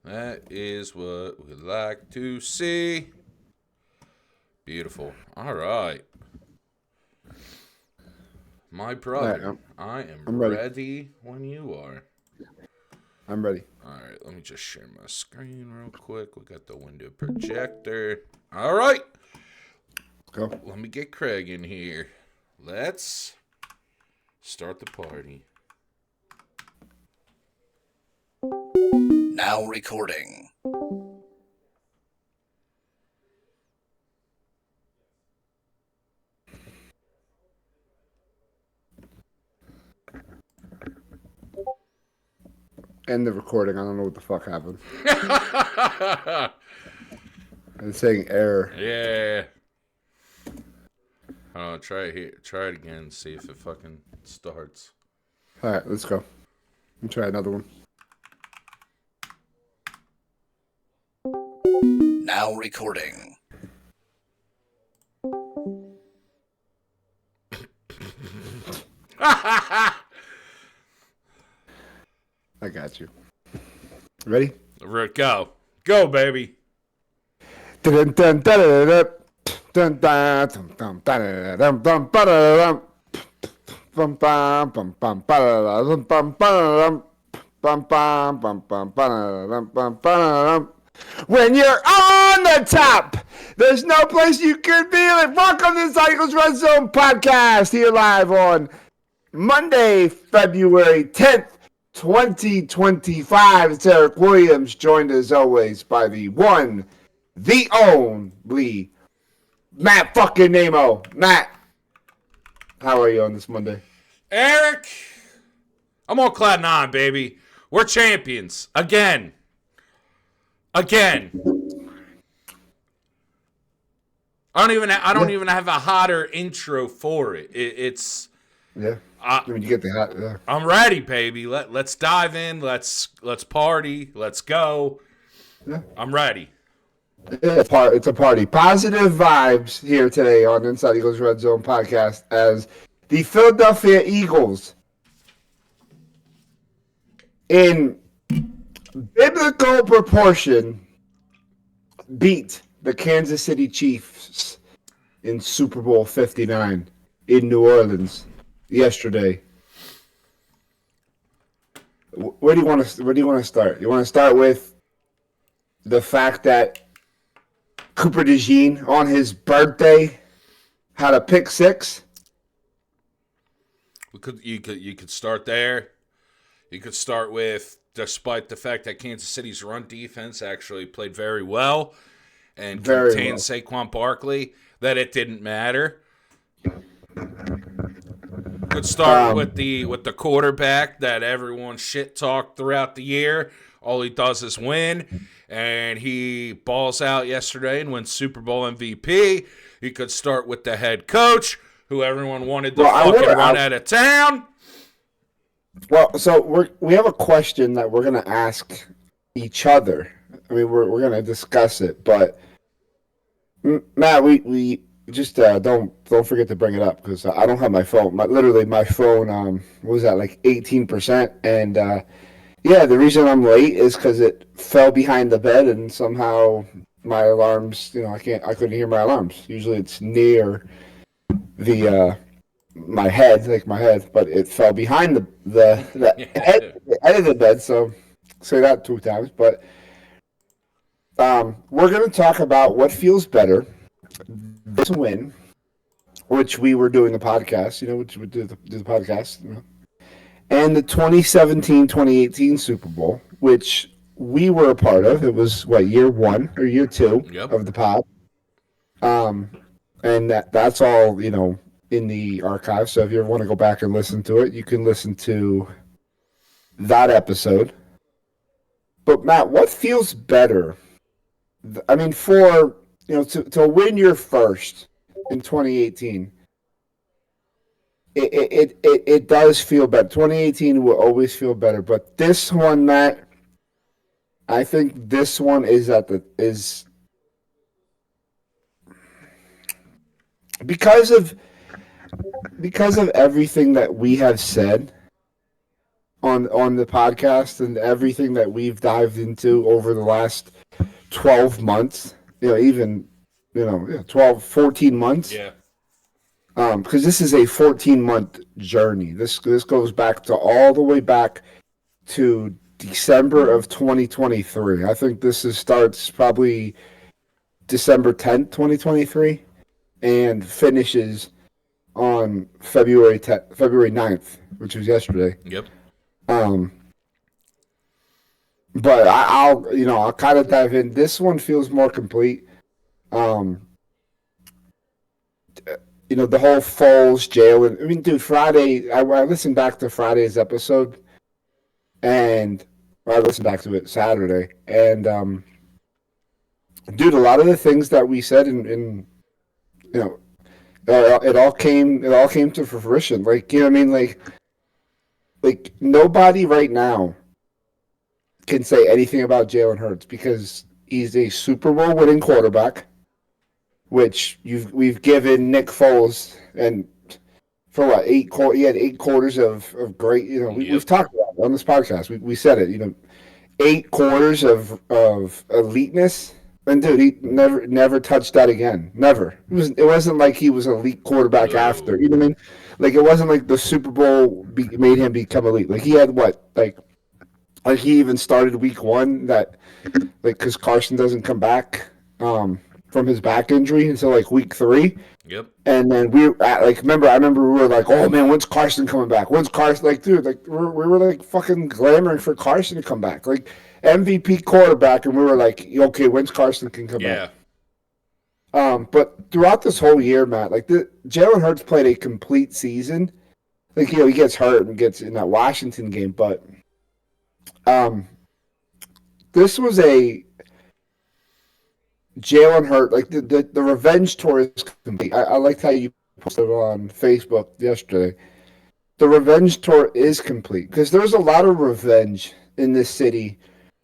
That is what we like to see. Beautiful. All right. My brother, Right, I am I'm ready. ready when you are. I'm ready. All right, let me just share my screen real quick. We got the window projector. All right. Go. Let me get Craig in here. Let's start the party. Now recording. End the recording. I don't know what the fuck happened. It's saying error. Yeah. Oh, try it here. Try it again. See if it fucking starts. All right, let's go. Let me try another one. Now recording. I got you. Ready? Go. Go, baby. Dun dun dun dun dun dun dun dun dun dun dun bum bum bum bum bum bum bum bum bum bum bum bum bum. When you're on the top, there's no place you could be like. Welcome to the Cycles Redzone podcast here live on Monday, February 10th, 2025. It's Eric Williams, joined as always by the one, the only Matt fucking Nemo. Matt, how are you on this Monday? Eric, I'm on cloud nine, baby. We're champions again. Again. I don't even have a hotter intro for it. It's Yeah. When you get the hot, yeah. I'm ready, baby. Let's dive in. Let's party. Let's go. Yeah. I'm ready. It's a party. Positive vibes here today on Inside Eagles Red Zone podcast as the Philadelphia Eagles, in biblical proportion, beat the Kansas City Chiefs in Super Bowl 59 in New Orleans yesterday. Where do you want to start? You want to start with the fact that Cooper DeJean on his birthday had a pick six? You could start there. You could start with, despite the fact that Kansas City's run defense actually played very well and contained Saquon Barkley, that it didn't matter. Could start with the quarterback that everyone shit talked throughout the year. All he does is win, and he balls out yesterday and wins Super Bowl MVP. You could start with the head coach, who everyone wanted to run out of town. Well, so we have a question that we're going to ask each other. I mean, we're going to discuss it, but Matt, we just don't forget to bring it up because I don't have my phone. My phone what was that, like 18%? And yeah, the reason I'm late is because it fell behind the bed and somehow my alarms, I couldn't hear my alarms. Usually it's near the my head, but it fell behind the head of the bed. So say that 2 times. But we're going to talk about what feels better, this win, which we were doing the podcast, which we do the podcast, and the 2017-2018 Super Bowl, which we were a part of. It was year one or year two of the pod. And that's all, in the archive. So if you ever want to go back and listen to it, you can listen to that episode. But Matt, what feels better? I mean, for to win your first in 2018, it does feel better. 2018 will always feel better, but this one, Matt, I think this one is because of everything that we have said on the podcast and everything that we've dived into over the last 12 months, even, 12, 14 months. Yeah. Because this is a 14-month journey. This goes back to all the way back to December of 2023. I think starts probably December 10th, 2023, and finishes on February 9th, which was yesterday. Yep. But I'll kind of dive in. This one feels more complete. The whole Foles, Jalen. I mean, dude, Friday. I listened back to Friday's episode, and I listened back to it Saturday, and dude, a lot of the things that we said it all came to fruition. Like, you know what I mean? Like nobody right now can say anything about Jalen Hurts because he's a Super Bowl winning quarterback, which we've given Nick Foles, and for what, he had 8 quarters of great, we've talked about it on this podcast. We said it, 8 quarters of eliteness. And dude, he never touched that again. Never. It wasn't like he was an elite quarterback after. You know what I mean? Like, it wasn't like the Super Bowl made him become elite. Like, he had what? Like he even started week 1 because Carson doesn't come back from his back injury until like week 3. Yep. And then I remember we were like, oh man, when's Carson coming back? When's Carson? Like, dude, like we were like fucking clamoring for Carson to come back. Like, MVP quarterback, and we were like, okay, when's Carson can come back? But throughout this whole year, Matt, like Jalen Hurts played a complete season. Like, he gets hurt and gets in that Washington game, but this was a Jalen Hurts, like the revenge tour is complete. I liked how you posted on Facebook yesterday. The revenge tour is complete because there's a lot of revenge in this city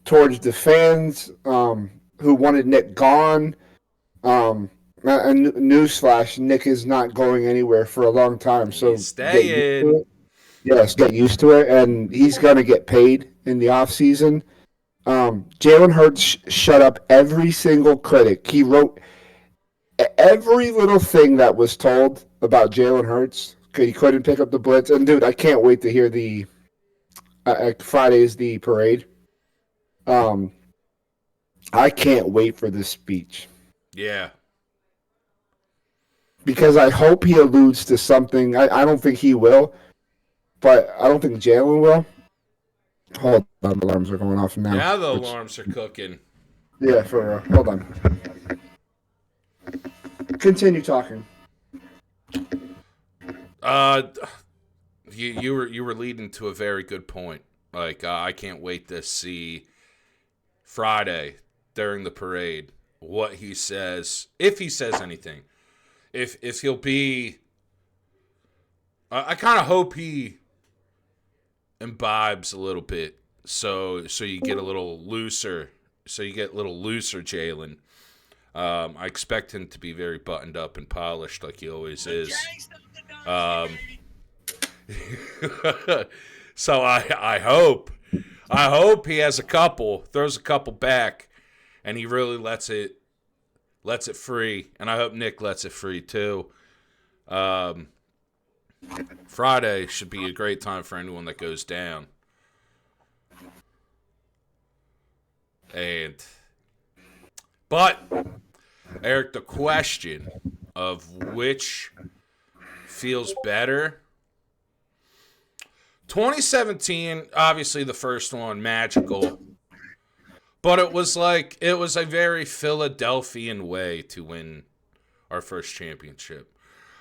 towards the fans who wanted Nick gone. And newsflash, Nick is not going anywhere for a long time. So he's staying. Yes, get used to it. And he's going to get paid in the offseason. Jalen Hurts shut up every single critic. He wrote every little thing that was told about Jalen Hurts. He couldn't pick up the blitz. And, dude, I can't wait to hear the Friday's the parade. I can't wait for this speech. Yeah. Because I hope he alludes to something. I don't think he will, but I don't think Jalen will. Hold on, the alarms are going off now. Now the alarms are cooking. Yeah, for hold on. Continue talking. You were leading to a very good point. Like, I can't wait to see Friday during the parade what he says, if he says anything, if he'll be. I kind of hope he imbibes a little bit, so you get a little looser. So you get a little looser, Jalen. I expect him to be very buttoned up and polished, like he always is. So I hope he has throws a couple back, and he really lets it free. And I hope Nick lets it free too. Friday should be a great time for anyone that goes down. But Eric, the question of which feels better. 2017, obviously the first one, magical. But it was a very Philadelphian way to win our first championship.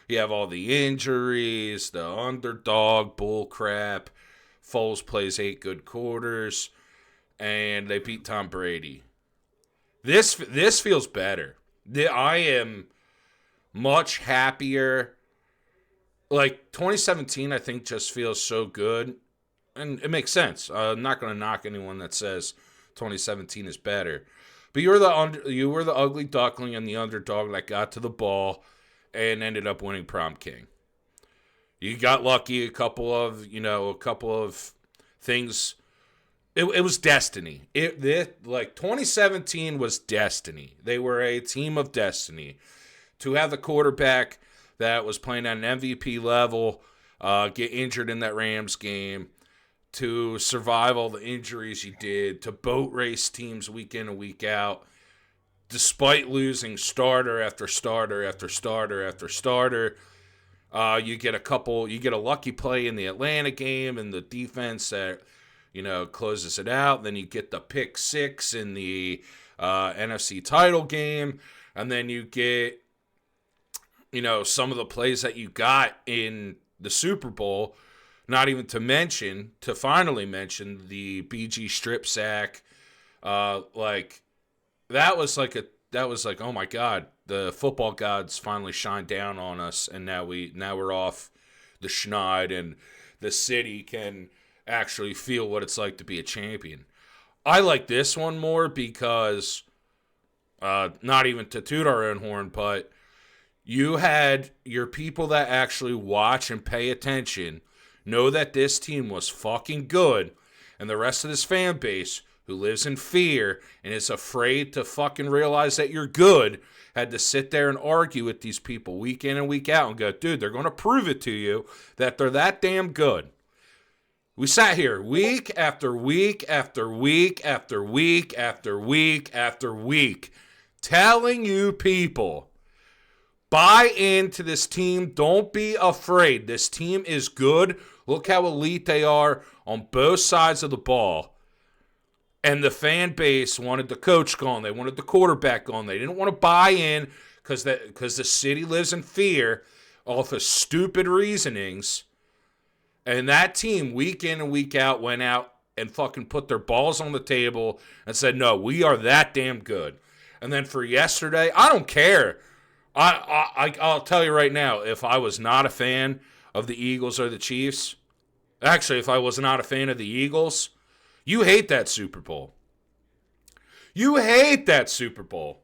You have all the injuries, the underdog bullcrap. Foles plays 8 good quarters, and they beat Tom Brady. This feels better. I am much happier. Like, 2017, I think, just feels so good. And it makes sense. I'm not going to knock anyone that says 2017 is better. But you were the ugly duckling and the underdog that got to the ball and ended up winning prom king. You got lucky a couple of things. It was destiny. Like 2017 was destiny. They were a team of destiny. To have the quarterback that was playing at an MVP level get injured in that Rams game, to survive all the injuries you did, to boat race teams week in and week out, despite losing starter after starter after starter after starter. You get a lucky play in the Atlanta game and the defense that, closes it out. Then you get the pick 6 in the NFC title game. And then you get, some of the plays that you got in the Super Bowl. Not even to finally mention the BG strip sack. That was like, oh my God, the football gods finally shined down on us, and now we're off the schneid, and the city can actually feel what it's like to be a champion. I like this one more because, not even to toot our own horn, but you had your people that actually watch and pay attention know that this team was fucking good, and the rest of this fan base who lives in fear and is afraid to fucking realize that you're good had to sit there and argue with these people week in and week out and go, dude, they're going to prove it to you that they're that damn good. We sat here week after week after week after week after week after week telling you people, buy into this team. Don't be afraid. This team is good. Look how elite they are on both sides of the ball. And the fan base wanted the coach gone. They wanted the quarterback gone. They didn't want to buy in because the city lives in fear off of stupid reasonings. And that team, week in and week out, went out and fucking put their balls on the table and said, no, we are that damn good. And then for yesterday, I don't care. I'll tell you right now, if I was not a fan of the Eagles or the Chiefs, actually, if I was not a fan of the Eagles, you hate that Super Bowl. You hate that Super Bowl.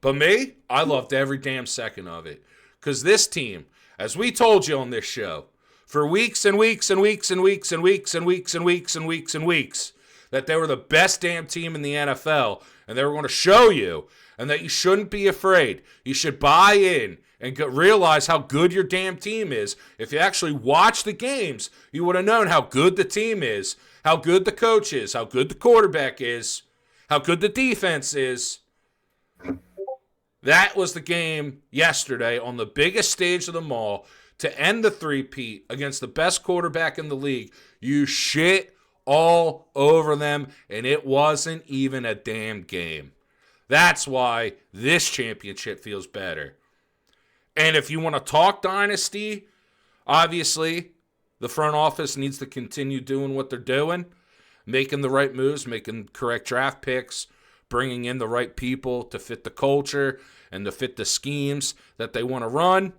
But me, I loved every damn second of it. Because this team, as we told you on this show, for weeks and weeks and weeks and weeks and weeks and weeks and weeks and weeks and weeks, that they were the best damn team in the NFL, and they were going to show you, and that you shouldn't be afraid. You should buy in and realize how good your damn team is. If you actually watch the games, you would have known how good the team is, how good the coach is, how good the quarterback is, how good the defense is. That was the game yesterday on the biggest stage of them all to end the three-peat against the best quarterback in the league. You shit all over them, and it wasn't even a damn game. That's why this championship feels better. And if you want to talk dynasty, obviously the front office needs to continue doing what they're doing, making the right moves, making correct draft picks, bringing in the right people to fit the culture and to fit the schemes that they want to run.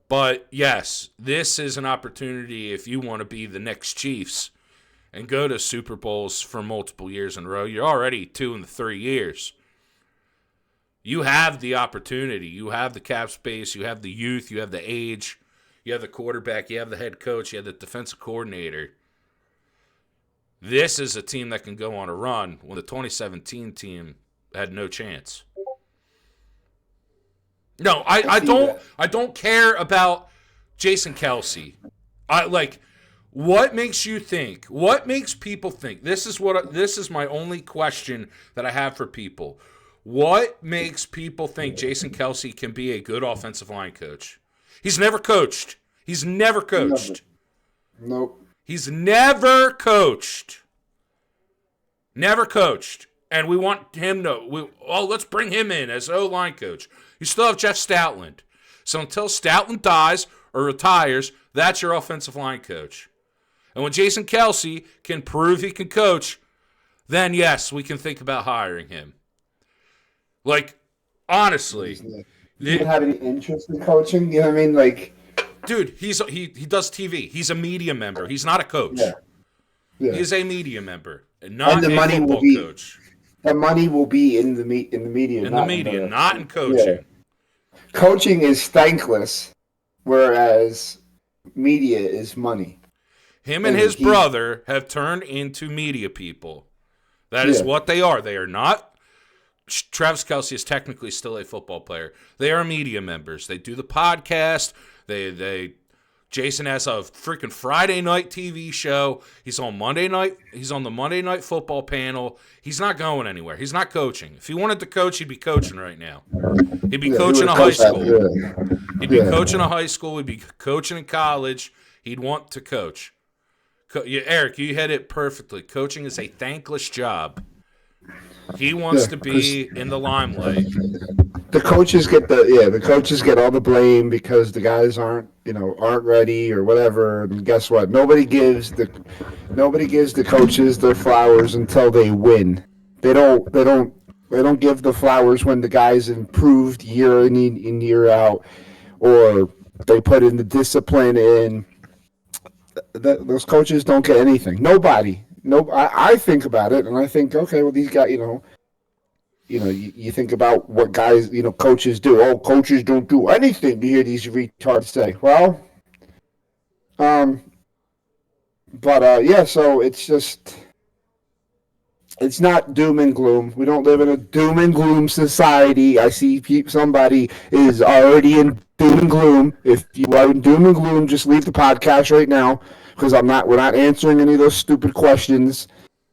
But yes, this is an opportunity if you want to be the next Chiefs and go to Super Bowls for multiple years in a row. You're already 2 in the 3 years. You have the opportunity. You have the cap space. You have the youth. You have the age. You have the quarterback. You have the head coach. You have the defensive coordinator. This is a team that can go on a run when the 2017 team had no chance. No, I don't care about Jason Kelce. What makes you think? What makes people think? This is my only question that I have for people. What makes people think Jason Kelce can be a good offensive line coach? He's never coached. Never. Nope. He's never coached. Never coached. And we want him let's bring him in as O-line coach. You still have Jeff Stoutland. So until Stoutland dies or retires, that's your offensive line coach. And when Jason Kelce can prove he can coach, then yes, we can think about hiring him. Honestly. Do you have any interest in coaching? You know what I mean? Dude, he does TV. He's a media member. He's not a coach. Yeah. He's a media member, not a football coach. The money will be in the media. Not in coaching. Yeah. Coaching is thankless, whereas media is money. Him and his brother have turned into media people. That is what they are. They are not. Travis Kelce is technically still a football player. They are media members. They do the podcast. Jason has a freaking Friday night TV show. He's on Monday night. He's on the Monday Night Football panel. He's not going anywhere. He's not coaching. If he wanted to coach, he'd be coaching right now. He'd be coaching a high school. He'd be coaching a high school. He'd be coaching in college. He'd want to coach. Eric, you hit it perfectly. Coaching is a thankless job. He wants to be in the limelight. The coaches get all the blame because the guys aren't ready or whatever. And guess what? Nobody gives the coaches their flowers until they win. They don't give the flowers when the guys improved year in year out, or they put in the discipline in. Those coaches don't get anything. Nobody. No, I think about it, and I think, okay, well, these guys, you think about what guys, coaches do. Oh, coaches don't do anything. You hear these retards say. Well, so it's not doom and gloom. We don't live in a doom and gloom society. I see somebody is already in doom and gloom. If you are in doom and gloom, just leave the podcast right now, because we're not answering any of those stupid questions.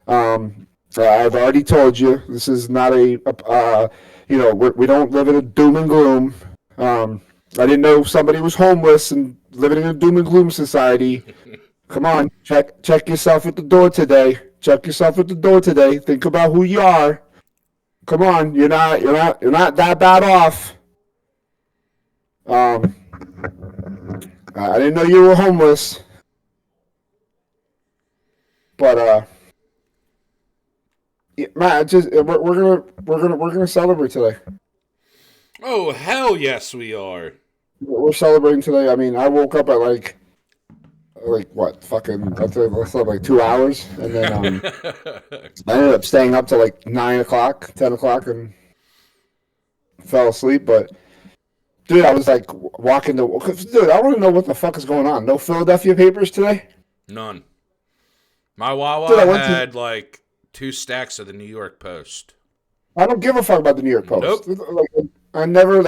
I've already told you, this is not we don't live in a doom and gloom. I didn't know somebody was homeless and living in a doom and gloom society. Come on, check yourself at the door today. Check yourself at the door today. Think about who you are. Come on, you're not that bad off. I didn't know you were homeless. But Matt, we're gonna celebrate today. Oh, hell yes, we are. We're celebrating today. I mean, I woke up at like what? Fucking, I slept like 2 hours, and then I ended up staying up till like 9 o'clock, 10 o'clock, and fell asleep. But dude, I was like walking dude, I want to know what the fuck is going on. No Philadelphia papers today? None. My Wawa had like 2 stacks of the New York Post. I don't give a fuck about the New York Post. Nope. I never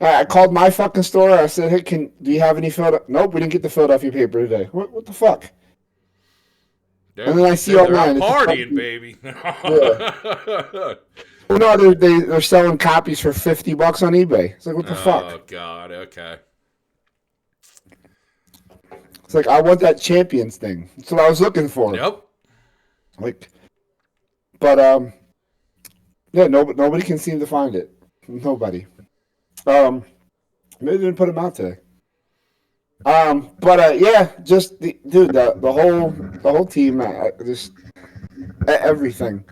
I called my fucking store. I said, "Hey, do you have any Philadelphia?" Nope, we didn't get the Philadelphia paper today. What the fuck? And then I see online partying, baby. Yeah. Well, no, they're selling copies for $50 on eBay. It's like, what the fuck? Oh God, okay. It's like, I want that Champions thing. That's what I was looking for. Yep. Nobody can seem to find it. Nobody. Maybe they didn't put them out today. Just the whole team, just everything.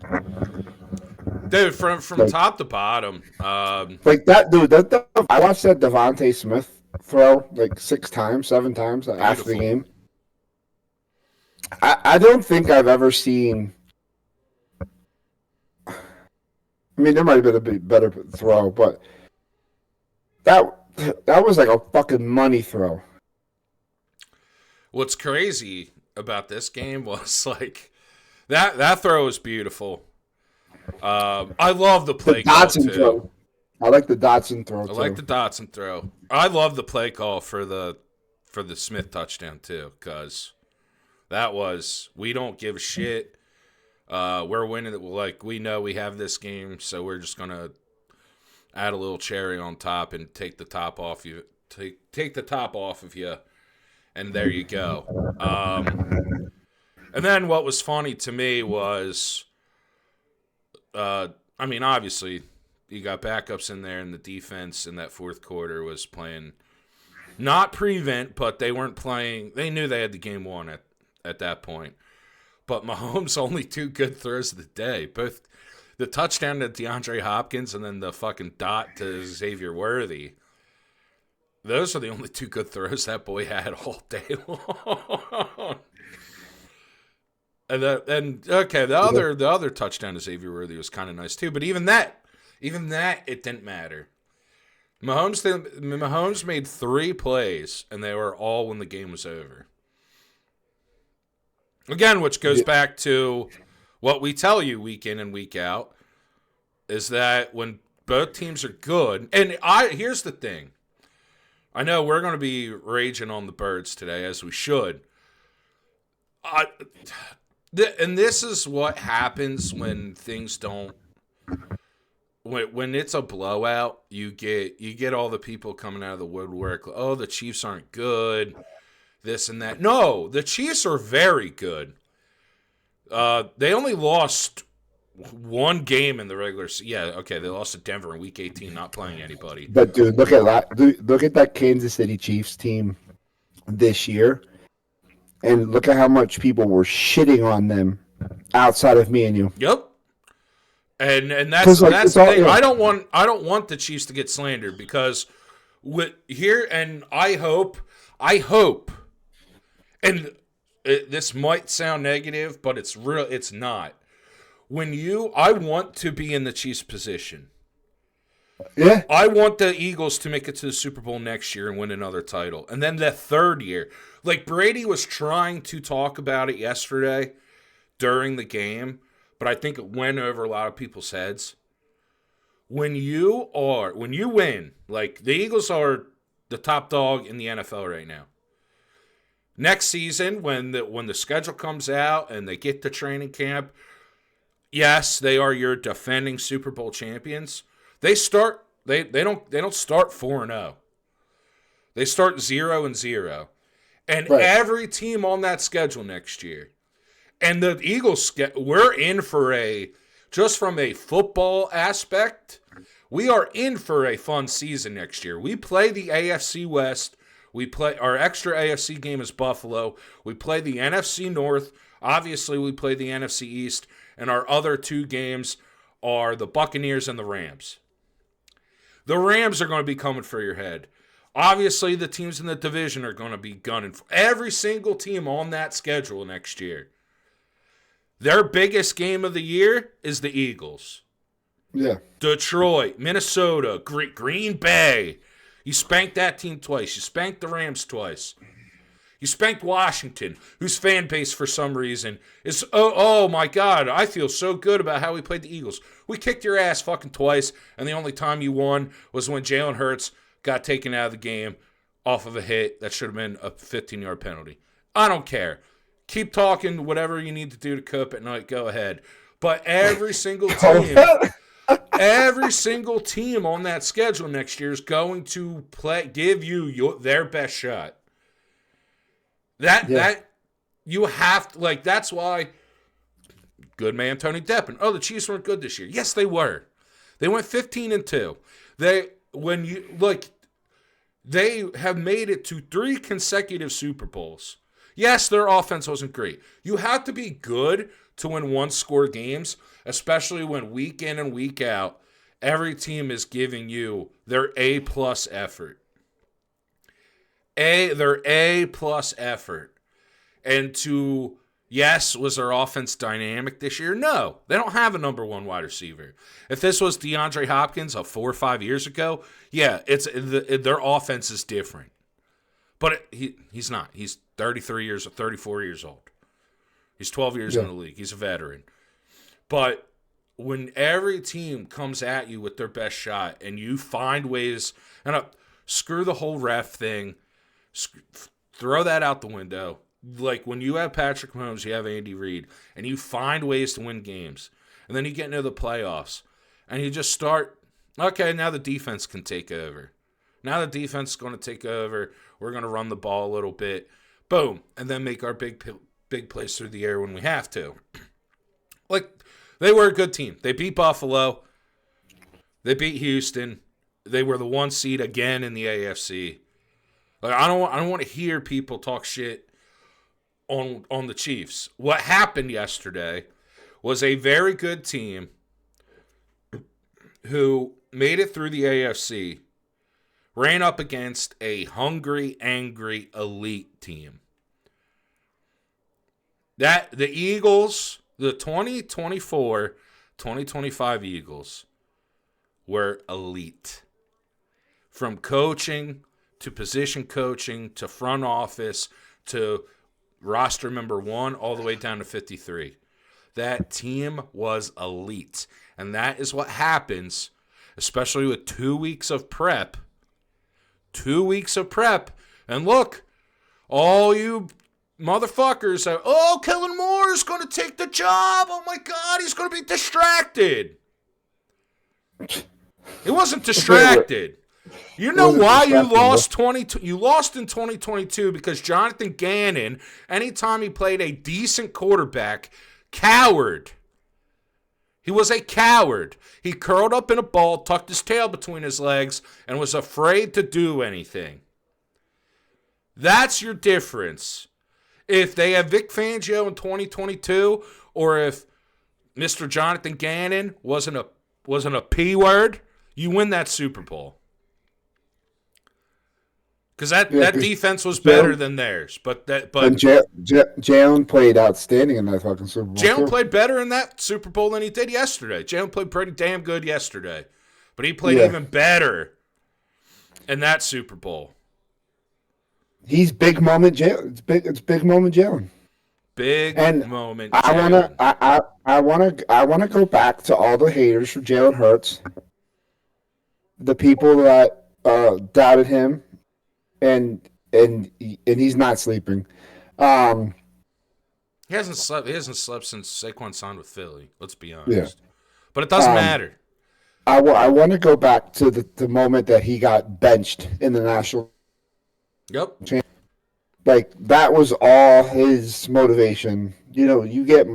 Dude, from top to bottom. Like that dude. I watched that Devontae Smith throw like 6 times, 7 times after the game. I don't think I've ever seen. I mean, there might have been a better throw, but that was like a fucking money throw. What's crazy about this game was like that throw was beautiful. I love the play call too. Throw. I like the Dotson throw. I like the Dotson throw. I love the play call for the Smith touchdown too, because that was, we don't give a shit. We're winning it. Like, we know we have this game, so we're just gonna add a little cherry on top and take the top off you. Take the top off of you, and there you go. And then what was funny to me was, obviously, you got backups in there, and the defense in that fourth quarter was playing not prevent, but they weren't playing. They knew they had the game won at that point. But Mahomes' only 2 good throws of the day, both the touchdown to DeAndre Hopkins and then the fucking dot to Xavier Worthy. Those are the only 2 good throws that boy had all day long. The other touchdown to Xavier Worthy was kind of nice too. But even that, it didn't matter. Mahomes made 3 plays, and they were all when the game was over. Again, which goes back to what we tell you week in and week out, is that when both teams are good, and here's the thing. I know we're going to be raging on the Birds today, as we should. And this is what happens when things don't. When it's a blowout, you get all the people coming out of the woodwork. Oh, the Chiefs aren't good. This and that. No, the Chiefs are very good. They only lost one game in the regular season. Yeah, okay, they lost to Denver in Week 18, not playing anybody. But dude, look at that Kansas City Chiefs team this year, and look at how much people were shitting on them outside of me and you. Yep. And that's the thing. I don't want the Chiefs to get slandered because I hope, and this might sound negative, but it's real. It's not. I want to be in the Chiefs' position. Yeah. I want the Eagles to make it to the Super Bowl next year and win another title. And then the third year, like Brady was trying to talk about it yesterday during the game, but I think it went over a lot of people's heads. When you win, like the Eagles are the top dog in the NFL right now. Next season, when the schedule comes out and they get to training camp, yes, they are your defending Super Bowl champions. They don't start 4-0. They start 0-0. And right. Every team on that schedule next year. And the Eagles, we're in for just from a football aspect, we are in for a fun season next year. We play the AFC West. Our extra AFC game is Buffalo. We play the NFC North. Obviously, we play the NFC East. And our other two games are the Buccaneers and the Rams. The Rams are going to be coming for your head. Obviously, the teams in the division are going to be gunning for every single team on that schedule next year. Their biggest game of the year is the Eagles. Yeah. Detroit, Minnesota, Green Bay. You spanked that team twice. You spanked the Rams twice. You spanked Washington, whose fan base for some reason is, oh my God, I feel so good about how we played the Eagles. We kicked your ass fucking twice, and the only time you won was when Jalen Hurts got taken out of the game off of a hit that should have been a 15-yard penalty. I don't care. Keep talking, whatever you need to do to cope at night, go ahead. But every single team on that schedule next year is going to give you their best shot. That you have to, like, that's why good man Tony Deppen. Oh, the Chiefs weren't good this year. Yes, they were. They went 15-2. They have made it to 3 consecutive Super Bowls. Yes, their offense wasn't great. You have to be good to win one-score games, especially when week in and week out, every team is giving you their A-plus effort. Their A-plus effort. And was their offense dynamic this year? No. They don't have a number one wide receiver. If this was DeAndre Hopkins of 4 or 5 years ago, yeah, their offense is different. But he's not. He's 34 years old. He's 12 years in the league. He's a veteran. But when every team comes at you with their best shot and you find ways, and screw the whole ref thing, throw that out the window. Like when you have Patrick Mahomes, you have Andy Reid, and you find ways to win games. And then you get into the playoffs, and you just start, okay, now the defense can take over. Now the defense is going to take over. We're going to run the ball a little bit. Boom. And then make our big plays through the air when we have to. Like, they were a good team. They beat Buffalo. They beat Houston. They were the 1 seed again in the AFC. Like, I don't want to hear people talk shit on the Chiefs. What happened yesterday was a very good team who made it through the AFC ran up against a hungry, angry, elite team. That the Eagles, the 2024-2025 Eagles were elite. From coaching to position coaching to front office to roster member 1 all the way down to 53. That team was elite. And that is what happens, especially with 2 weeks of prep. 2 weeks of prep. And look, all you motherfuckers say, oh, Kellen Moore is going to take the job. Oh, my God, he's going to be distracted. He wasn't distracted. You know why you lost 22? You lost in 2022 because Jonathan Gannon, anytime he played a decent quarterback, cowered. He was a coward. He curled up in a ball, tucked his tail between his legs, and was afraid to do anything. That's your difference. If they have Vic Fangio in 2022, or if Mr. Jonathan Gannon wasn't a P word, you win that Super Bowl. Because that defense was better than theirs. But Jalen played outstanding in that fucking Super Bowl. Jalen played better in that Super Bowl than he did yesterday. Jalen played pretty damn good yesterday. But he played even better in that Super Bowl. He's big moment Jalen. It's big moment Jalen. Big moment Jalen. I wanna go back to all the haters for Jalen Hurts. The people that doubted him. And he's not sleeping. He hasn't slept since Saquon signed with Philly. Let's be honest. Yeah. But it doesn't matter. I want to go back to the moment that he got benched in the national. Yep. Like that was all his motivation. You get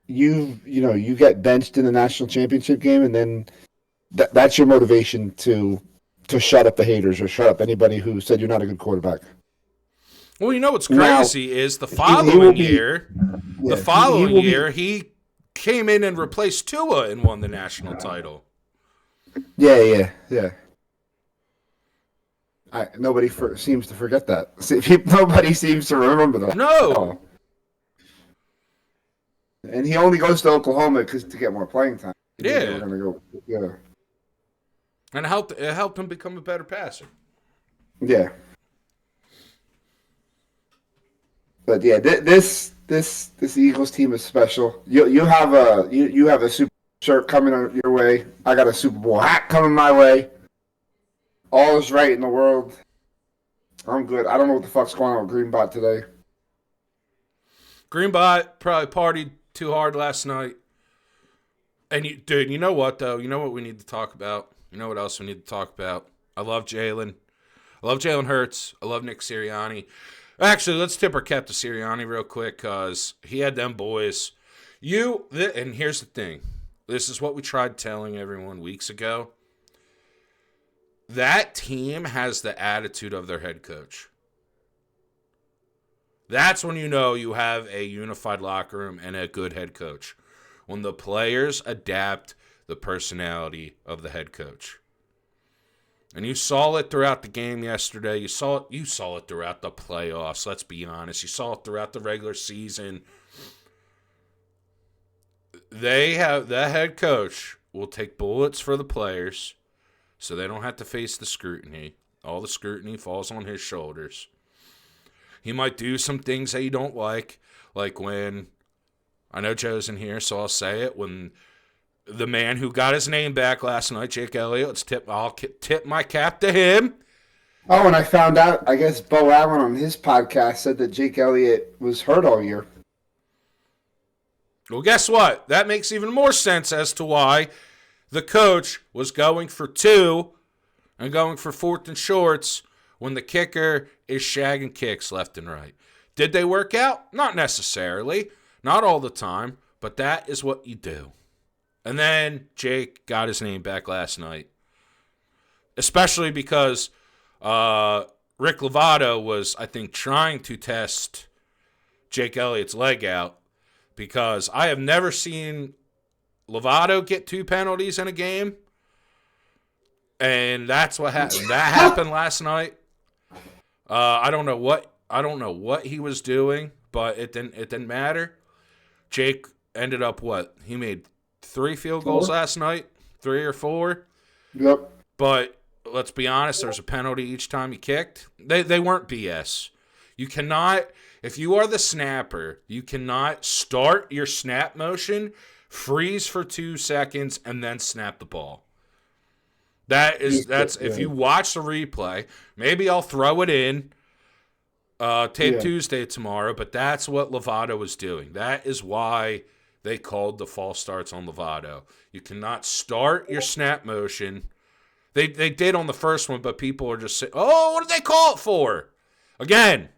You get benched in the national championship game, and then that's your motivation to shut up the haters or shut up anybody who said you're not a good quarterback. Well, what's crazy is the following year, he came in and replaced Tua and won the national title. Yeah. Nobody seems to forget that. Nobody seems to remember that. No. And he only goes to Oklahoma to get more playing time. Yeah. We're gonna go. Yeah. And it helped him become a better passer. Yeah. But yeah, this Eagles team is special. You have a Super Bowl shirt coming your way. I got a Super Bowl hat coming my way. All is right in the world. I'm good. I don't know what the fuck's going on with Greenbot today. Greenbot probably partied too hard last night. And you know what though? You know what we need to talk about? You know what else we need to talk about? I love Jalen. I love Jalen Hurts. I love Nick Sirianni. Actually, let's tip our cap to Sirianni real quick because he had them boys. And here's the thing. This is what we tried telling everyone weeks ago. That team has the attitude of their head coach. That's when you know you have a unified locker room and a good head coach. When the players adapt the personality of the head coach. And you saw it throughout the game yesterday. You saw it throughout the playoffs, let's be honest. You saw it throughout the regular season. The head coach will take bullets for the players so they don't have to face the scrutiny. All the scrutiny falls on his shoulders. He might do some things that you don't like when, I know Joe's in here, so I'll say it, when the man who got his name back last night, Jake Elliott, I'll tip my cap to him. Oh, and I found out, I guess Bo Allen on his podcast said that Jake Elliott was hurt all year. Well, guess what? That makes even more sense as to why the coach was going for 2 and going for 4th and shorts when the kicker is shagging kicks left and right. Did they work out? Not necessarily. Not all the time. But that is what you do. And then Jake got his name back last night. Especially because Rick Lovato was, I think, trying to test Jake Elliott's leg out. Because I have never seen Lovato get 2 penalties in a game. And that's what happened. That happened last night. I don't know what he was doing, but it didn't matter. Jake ended up he made 3 field goals last night, 3 or 4. Yep. But let's be honest, there's a penalty each time he kicked. They weren't BS. You cannot, if you are the snapper, you cannot start your snap motion, freeze for 2 seconds, and then snap the ball. That's if you watch the replay, maybe I'll throw it in Tape Tuesday tomorrow, but that's what Lovato was doing. That is why they called the false starts on Lovato. You cannot start your snap motion. They did on the first one, but people are just saying, oh, what did they call it for? Again,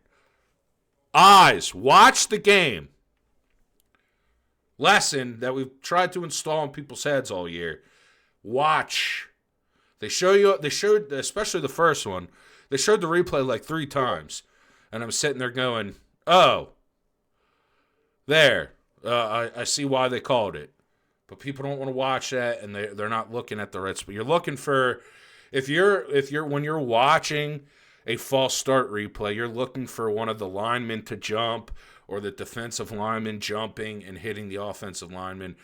eyes, watch the game. Lesson that we've tried to install in people's heads all year. Watch. They showed, especially the first one, they showed the replay like 3 times. And I'm sitting there going, oh, there. I see why they called it. But people don't want to watch that, and they're not looking at the red spot. You're looking for, when you're watching a false start replay, you're looking for one of the linemen to jump or the defensive lineman jumping and hitting the offensive lineman.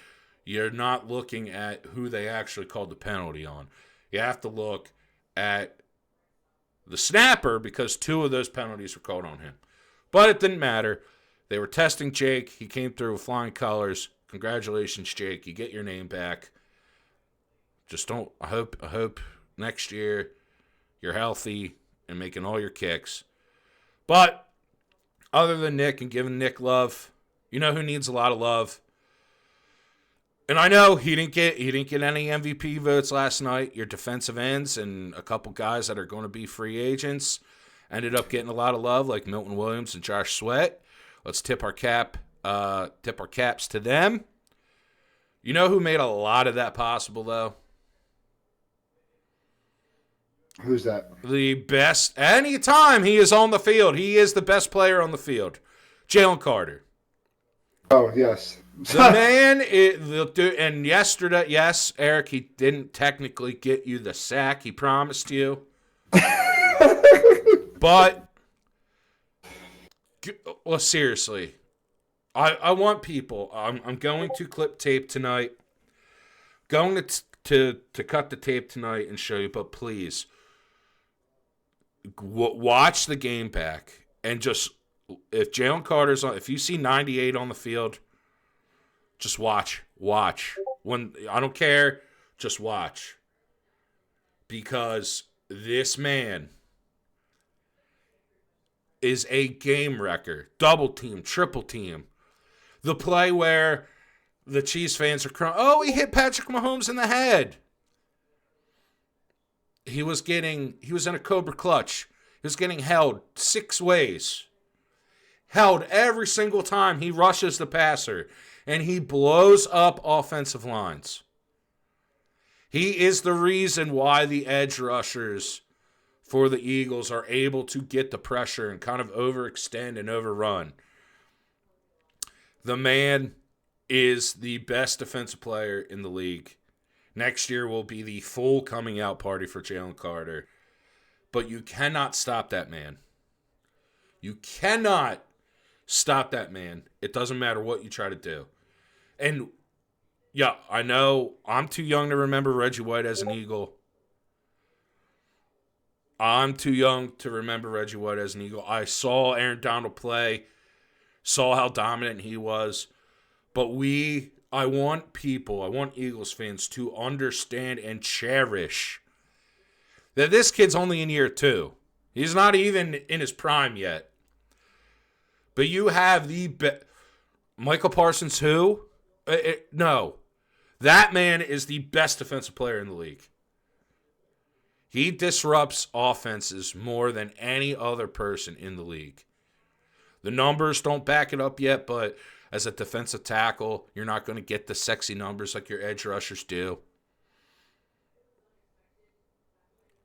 You're not looking at who they actually called the penalty on. You have to look at the snapper because 2 of those penalties were called on him. But it didn't matter. They were testing Jake. He came through with flying colors. Congratulations, Jake. You get your name back. Just don't. I hope next year you're healthy and making all your kicks. But other than Nick and giving Nick love, you know who needs a lot of love? And I know he didn't get any MVP votes last night. Your defensive ends and a couple guys that are going to be free agents ended up getting a lot of love, like Milton Williams and Josh Sweat. Let's tip our caps to them. You know who made a lot of that possible, though? Who's that? The best. Anytime he is on the field, he is the best player on the field. Jalen Carter. Oh, yes. The man, and yesterday, yes, Eric, he didn't technically get you the sack he promised you. But, well, seriously, I want people. I'm going to clip tape tonight. Going to cut the tape tonight and show you, but please, watch the game back and just, if Jalen Carter's on, if you see 98 on the field, just watch. When I don't care, just watch. Because this man is a game wrecker. Double team, triple team. The play where the Chiefs fans are crying, oh, he hit Patrick Mahomes in the head. He was in a Cobra clutch. He was getting held 6 ways. Held every single time he rushes the passer. And he blows up offensive lines. He is the reason why the edge rushers for the Eagles are able to get the pressure and kind of overextend and overrun. The man is the best defensive player in the league. Next year will be the full coming out party for Jalen Carter. But you cannot stop that man. You cannot stop that man. It doesn't matter what you try to do. And, yeah, I know I'm too young to remember Reggie White as an Eagle. I'm too young to remember Reggie White as an Eagle. I saw Aaron Donald play, saw how dominant he was. But I want Eagles fans to understand and cherish that this kid's only in year 2. He's not even in his prime yet. But you have Michael Parsons who? No. That man is the best defensive player in the league. He disrupts offenses more than any other person in the league. The numbers don't back it up yet, but as a defensive tackle, you're not going to get the sexy numbers like your edge rushers do.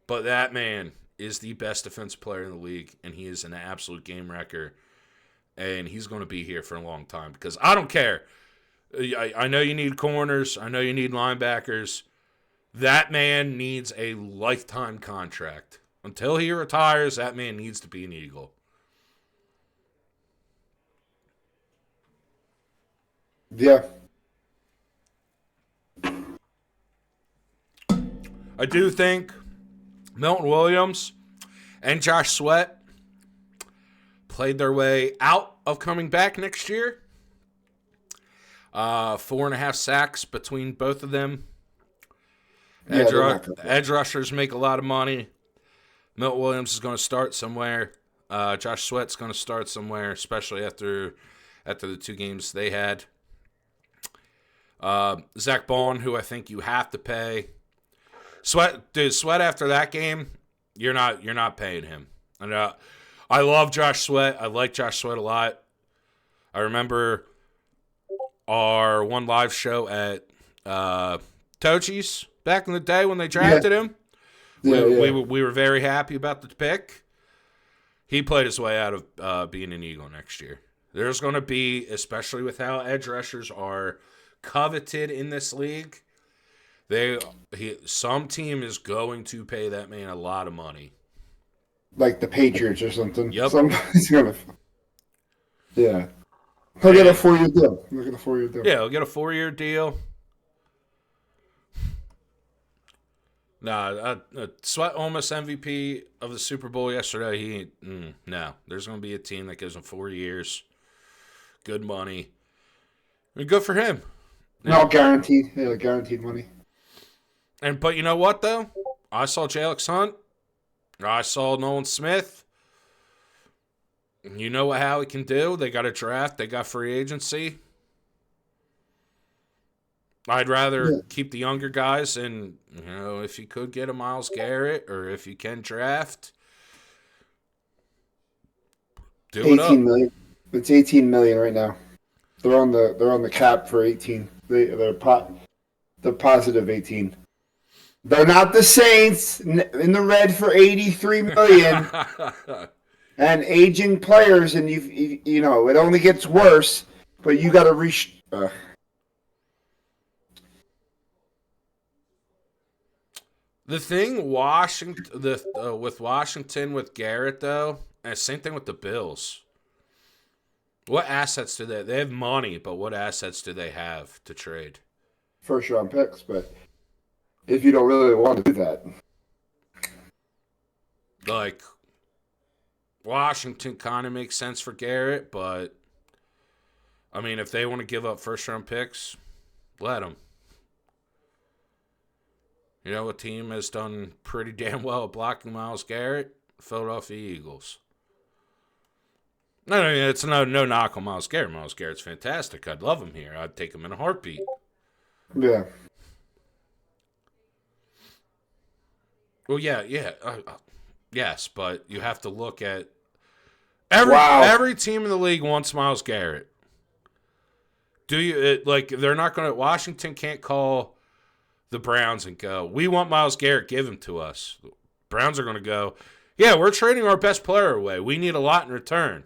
But that man is the best defensive player in the league, and he is an absolute game wrecker. And he's going to be here for a long time because I don't care. I know you need corners. I know you need linebackers. That man needs a lifetime contract. Until he retires, that man needs to be an Eagle. Yeah. I do think Milton Williams and Josh Sweat played their way out of coming back next year. 4.5 sacks between both of them. Yeah, Edge rushers make a lot of money. Milt Williams is going to start somewhere. Josh Sweat's going to start somewhere, especially after the 2 games they had. Zach Bond, who I think you have to pay. Sweat after that game, you're not paying him. And I love Josh Sweat. I like Josh Sweat a lot. I remember our one live show at Tochi's back in the day when they drafted him. We were very happy about the pick. He played his way out of being an Eagle next year. There's going to be, especially with how edge rushers are coveted in this league, some team is going to pay that man a lot of money. Like the Patriots or something. Yep. Somebody's going to... Yeah. He'll get a 4-year deal. Yeah, he'll get a 4-year deal. Nah, Sweat almost MVP of the Super Bowl yesterday. No. There's going to be a team that gives him 4 years. Good money. I mean, good for him. No, guaranteed. Yeah, guaranteed money. But you know what, though? I saw Jalex Hunt. I saw Nolan Smith. You know how he can do. They got a draft. They got free agency. I'd rather keep the younger guys, and if you could get a Myles Garrett, or if you can draft, do it up. $18 million. It's $18 million right now. They're on the cap for 18. They're positive 18. They're not the Saints in the red for $83 million. And aging players, and you know it only gets worse. But you got to The thing with Washington with Garrett though, and same thing with the Bills. What assets do they have? Money, but what assets do they have to trade? First round picks, but if you don't really want to do that, like Washington kind of makes sense for Garrett, but I mean, if they want to give up first round picks, let them. You know, a team has done pretty damn well at blocking Myles Garrett? Philadelphia Eagles. No, it's no knock on Myles Garrett. Myles Garrett's fantastic. I'd love him here. I'd take him in a heartbeat. Yeah. Well, yeah. Yes, but you have to look at every team in the league wants Myles Garrett. Do you they're not going to Washington can't call the Browns and go, "We want Myles Garrett, give him to us." Browns are going to go, "Yeah, we're trading our best player away. We need a lot in return."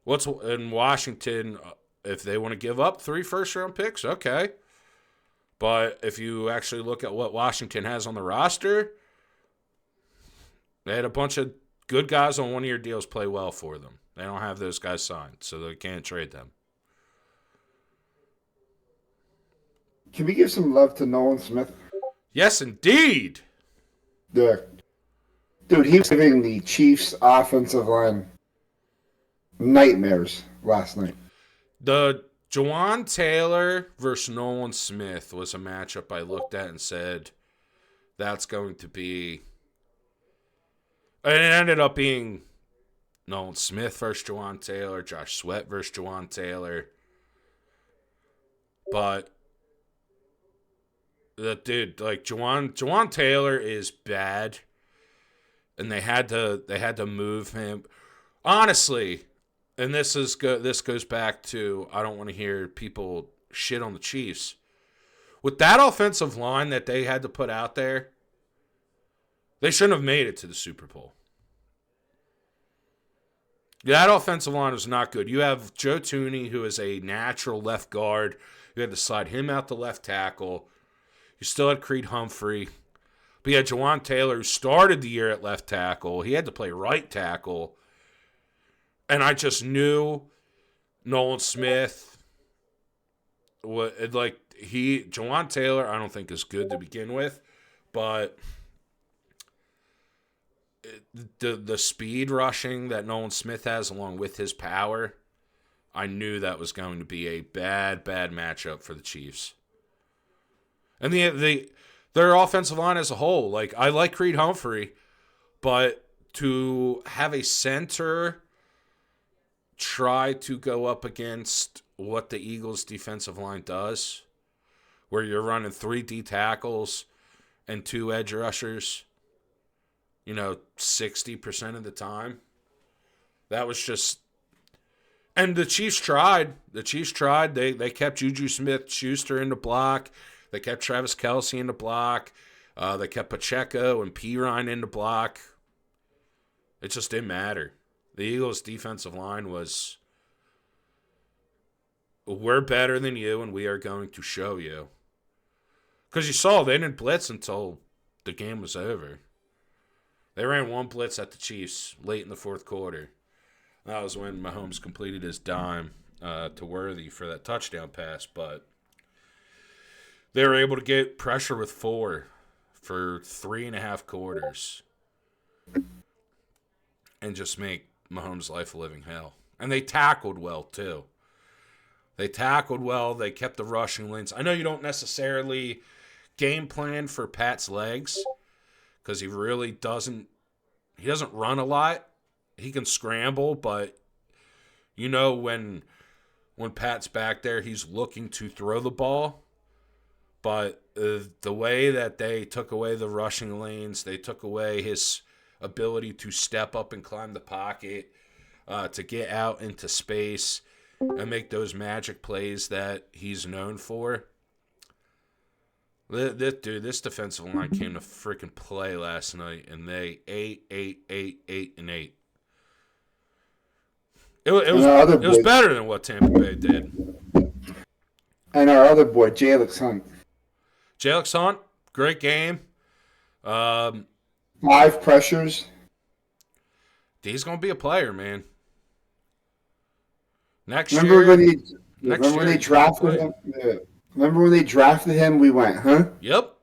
What's in Washington, if they want to give up 3 first-round picks, okay. But if you actually look at what Washington has on the roster, they had a bunch of good guys on one-year deals play well for them. They don't have those guys signed, so they can't trade them. Can we give some love to Nolan Smith? Yes, indeed. Yeah. Dude, he was giving the Chiefs' offensive line nightmares last night. The Jawan Taylor versus Nolan Smith was a matchup I looked at and said, that's going to be... And it ended up being Nolan Smith versus Jawan Taylor, Josh Sweat versus Jawan Taylor. But... Dude, like Jawan Taylor is bad, and they had to move him. Honestly, and this goes back to I don't want to hear people shit on the Chiefs. With that offensive line that they had to put out there, they shouldn't have made it to the Super Bowl. That offensive line was not good. You have Joe Tooney, who is a natural left guard. You had to slide him out to left tackle. You still had Creed Humphrey. But you had Jawan Taylor, who started the year at left tackle. He had to play right tackle. And I just knew Nolan Smith, Jawan Taylor, I don't think is good to begin with. But the speed rushing that Nolan Smith has along with his power, I knew that was going to be a bad matchup for the Chiefs. And their offensive line as a whole, like, I like Creed Humphrey, but to have a center try to go up against what the Eagles' defensive line does, where you're running 3 D tackles and 2 edge rushers, 60% of the time, that was just... And the Chiefs tried. They kept Juju Smith-Schuster in the block. They kept Travis Kelce in the block. They kept Pacheco and Pirine in the block. It just didn't matter. The Eagles' defensive line was, we're better than you, and we are going to show you. Because you saw they didn't blitz until the game was over. They ran 1 blitz at the Chiefs late in the fourth quarter. That was when Mahomes completed his dime to Worthy for that touchdown pass, but they were able to get pressure with 4 for 3.5 quarters and just make Mahomes' life a living hell. And they tackled well, too. They tackled well. They kept the rushing lanes. I know you don't necessarily game plan for Pat's legs because he really doesn't run a lot. He can scramble, but when Pat's back there, he's looking to throw the ball. But the way that they took away the rushing lanes, they took away his ability to step up and climb the pocket, to get out into space and make those magic plays that he's known for. This defensive line came to freaking play last night, and they 8. It was better than what Tampa Bay did. And our other boy, Jalen Hunt. Jalen Hunt, great game. 5 pressures. He's going to be a player, man. Remember when they drafted him? Yeah. Remember when they drafted him? We went, huh? Yep.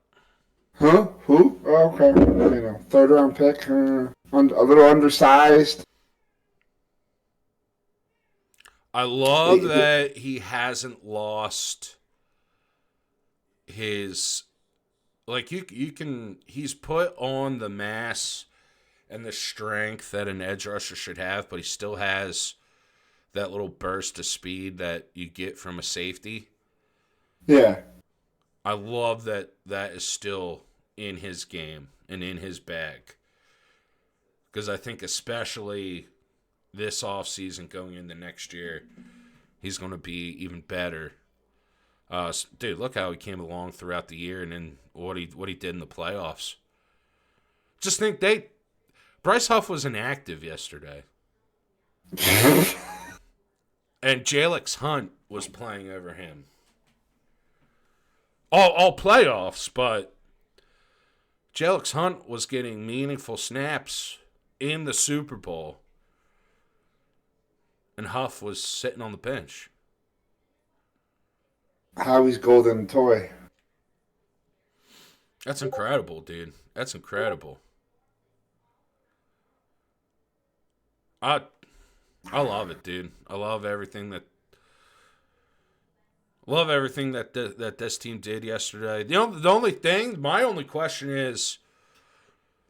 Huh? Who? Oh, okay. 3rd round pick. A little undersized. I love that he hasn't lost his, like, you can, he's put on the mass and the strength that an edge rusher should have, but he still has that little burst of speed that you get from a safety. Yeah. I love that is still in his game and in his bag. Because I think especially this offseason going into next year, he's going to be even better. Dude, look how he came along throughout the year and then what he did in the playoffs. Just think Bryce Huff was inactive yesterday. And Jalen Hunt was playing over him. All playoffs, but Jalen Hunt was getting meaningful snaps in the Super Bowl. And Huff was sitting on the bench. Howie's golden toy. That's incredible, dude. That's incredible. I love it, dude. I love everything that this team did yesterday. My only question is,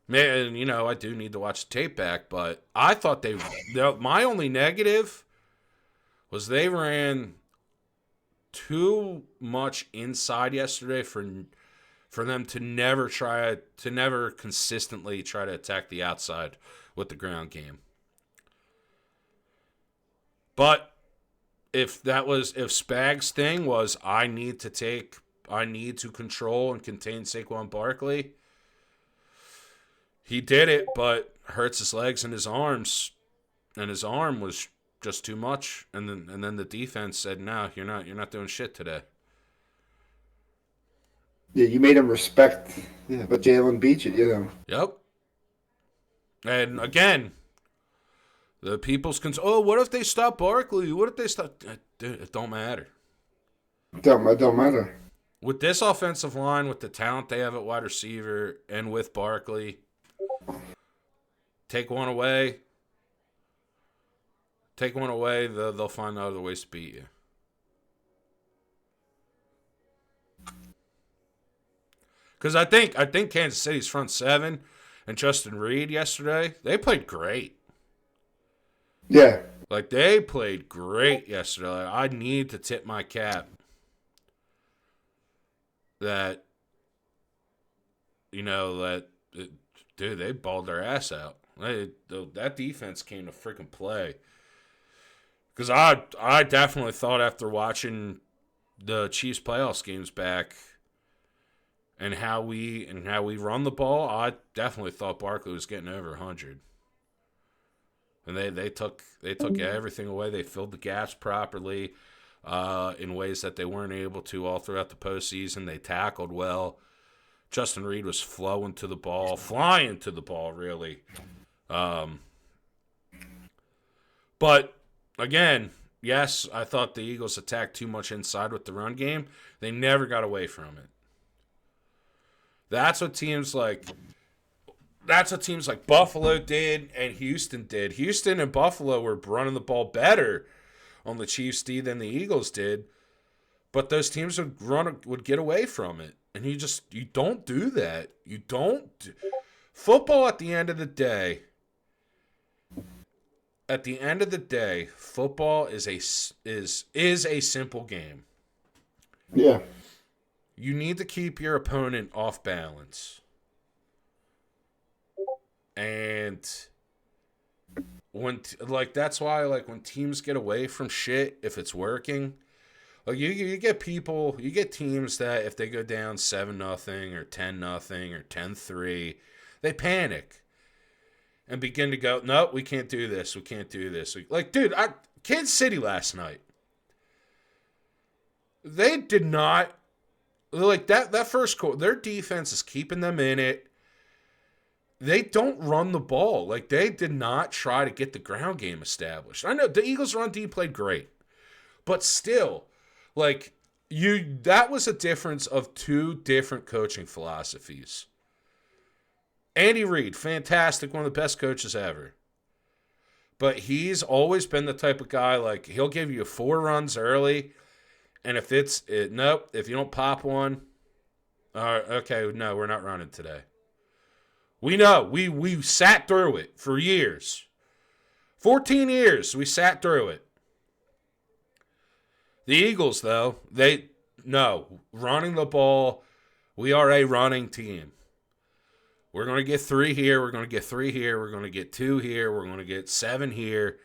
man, I do need to watch the tape back, but I thought my only negative was they ran too much inside yesterday for them to never consistently try to attack the outside with the ground game. But if Spag's thing was I need to control and contain Saquon Barkley, he did it, but hurts his legs and his arms, and his arm was just too much. And then the defense said, "No, you're not doing shit today." Yeah, you made him respect. Yeah, but Jalen beat you. Yep. And again, the people's concern. Oh, what if they stop Barkley? What if they stop? Dude, it don't matter. It don't matter. With this offensive line, with the talent they have at wide receiver, and with Barkley, take one away. Take one away, they'll find other ways to beat you. Because I think Kansas City's front seven and Justin Reed yesterday, they played great. Yeah. Like, they played great yesterday. Like, I need to tip my cap that, dude, they balled their ass out. That defense came to freaking play. Because I definitely thought after watching the Chiefs playoffs games back and how we run the ball, I definitely thought Barkley was getting over 100. And they took everything away. They filled the gaps properly in ways that they weren't able to all throughout the postseason. They tackled well. Justin Reed was flying to the ball, really. But again, yes, I thought the Eagles attacked too much inside with the run game. They never got away from it. That's what teams like Buffalo did and Houston did. Houston and Buffalo were running the ball better on the Chiefs' D than the Eagles did, but those teams would get away from it. And you don't do that. You don't. Football at the end of the day. Football is a simple game. Yeah. You need to keep your opponent off balance. And that's why when teams get away from shit, if it's working, like you get teams that if they go down 7-0 or 10-0 or 10-3, they panic and begin to go, nope, we can't do this. We can't do this. Dude, Kansas City last night, they did not, that first quarter, their defense is keeping them in it. They don't run the ball. They did not try to get the ground game established. I know the Eagles' run D played great, but still, that was a difference of two different coaching philosophies. Andy Reid, fantastic, one of the best coaches ever. But he's always been the type of guy, he'll give you 4 runs early, and if if you don't pop one, okay, no, we're not running today. We know. We sat through it for years. 14 years, we sat through it. The Eagles, though, running the ball, we are a running team. We're going to get 3 here, we're going to get 3 here, we're going to get 2 here, we're going to get 7 here,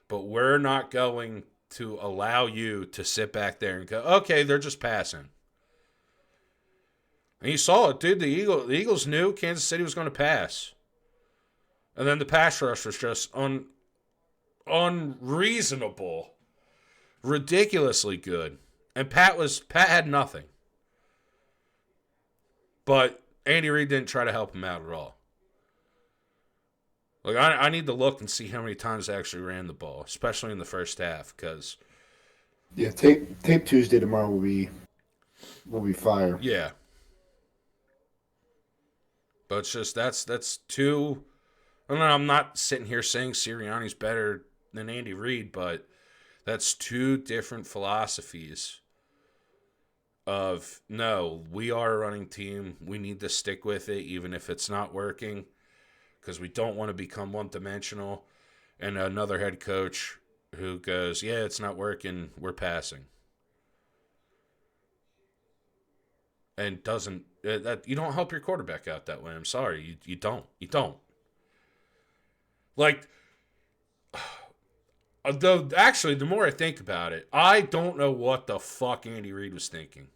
but we're not going to allow you to sit back there and go, okay, they're just passing. And you saw it, dude. The Eagles knew Kansas City was going to pass. And then the pass rush was just unreasonable, ridiculously good. And Pat had nothing. But Andy Reid didn't try to help him out at all. I need to look and see how many times they actually ran the ball, especially in the first half, because yeah, tape Tuesday tomorrow will be fire. Yeah. But it's just that's two. I don't know, I'm not sitting here saying Sirianni's better than Andy Reid, but that's two different philosophies of, no, we are a running team. We need to stick with it even if it's not working because we don't want to become one-dimensional. And another head coach who goes, yeah, it's not working, we're passing. And doesn't that you don't help your quarterback out that way. I'm sorry, you don't. Though actually, the more I think about it, I don't know what the fuck Andy Reid was thinking.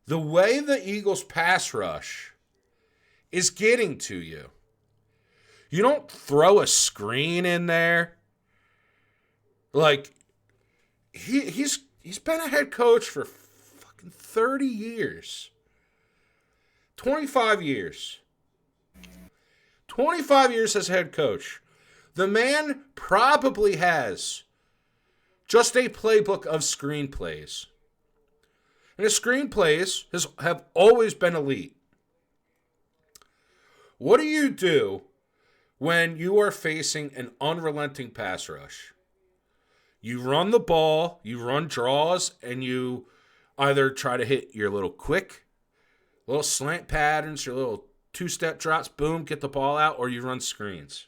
The way the Eagles pass rush is getting to you. You don't throw a screen in there. He's been a head coach for 30 years. 25 years. 25 years as head coach. The man probably has just a playbook of screenplays. And his screenplays have always been elite. What do you do when you are facing an unrelenting pass rush? You run the ball, you run draws, and you either try to hit your little quick, little slant patterns, your little two-step drops, boom, get the ball out, or you run screens.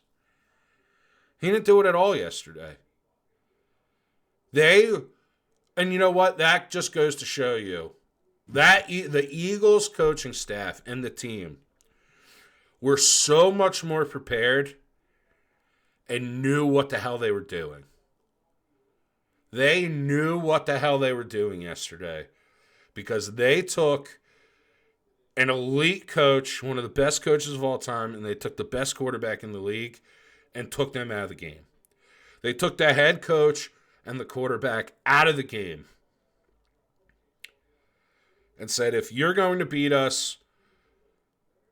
He didn't do it at all yesterday. And you know what? That just goes to show you that the Eagles coaching staff and the team were so much more prepared and knew what the hell they were doing. They knew what the hell they were doing yesterday because they took an elite coach, one of the best coaches of all time, and they took the best quarterback in the league and took them out of the game. They took the head coach and the quarterback out of the game and said, if you're going to beat us,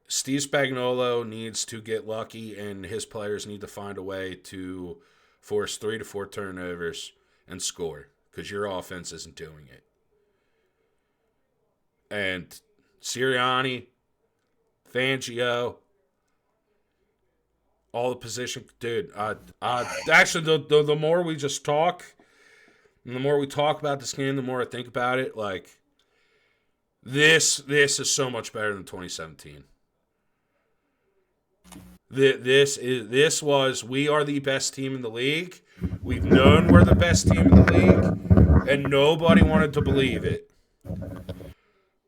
Steve Spagnuolo needs to get lucky and his players need to find a way to force 3 to 4 turnovers and score because your offense isn't doing it. And Sirianni, Fangio, all the position, dude. Actually, the more we just talk, and the more we talk about this game, the more I think about it. Like this is so much better than 2017. We are the best team in the league. We've known we're the best team in the league, and nobody wanted to believe it.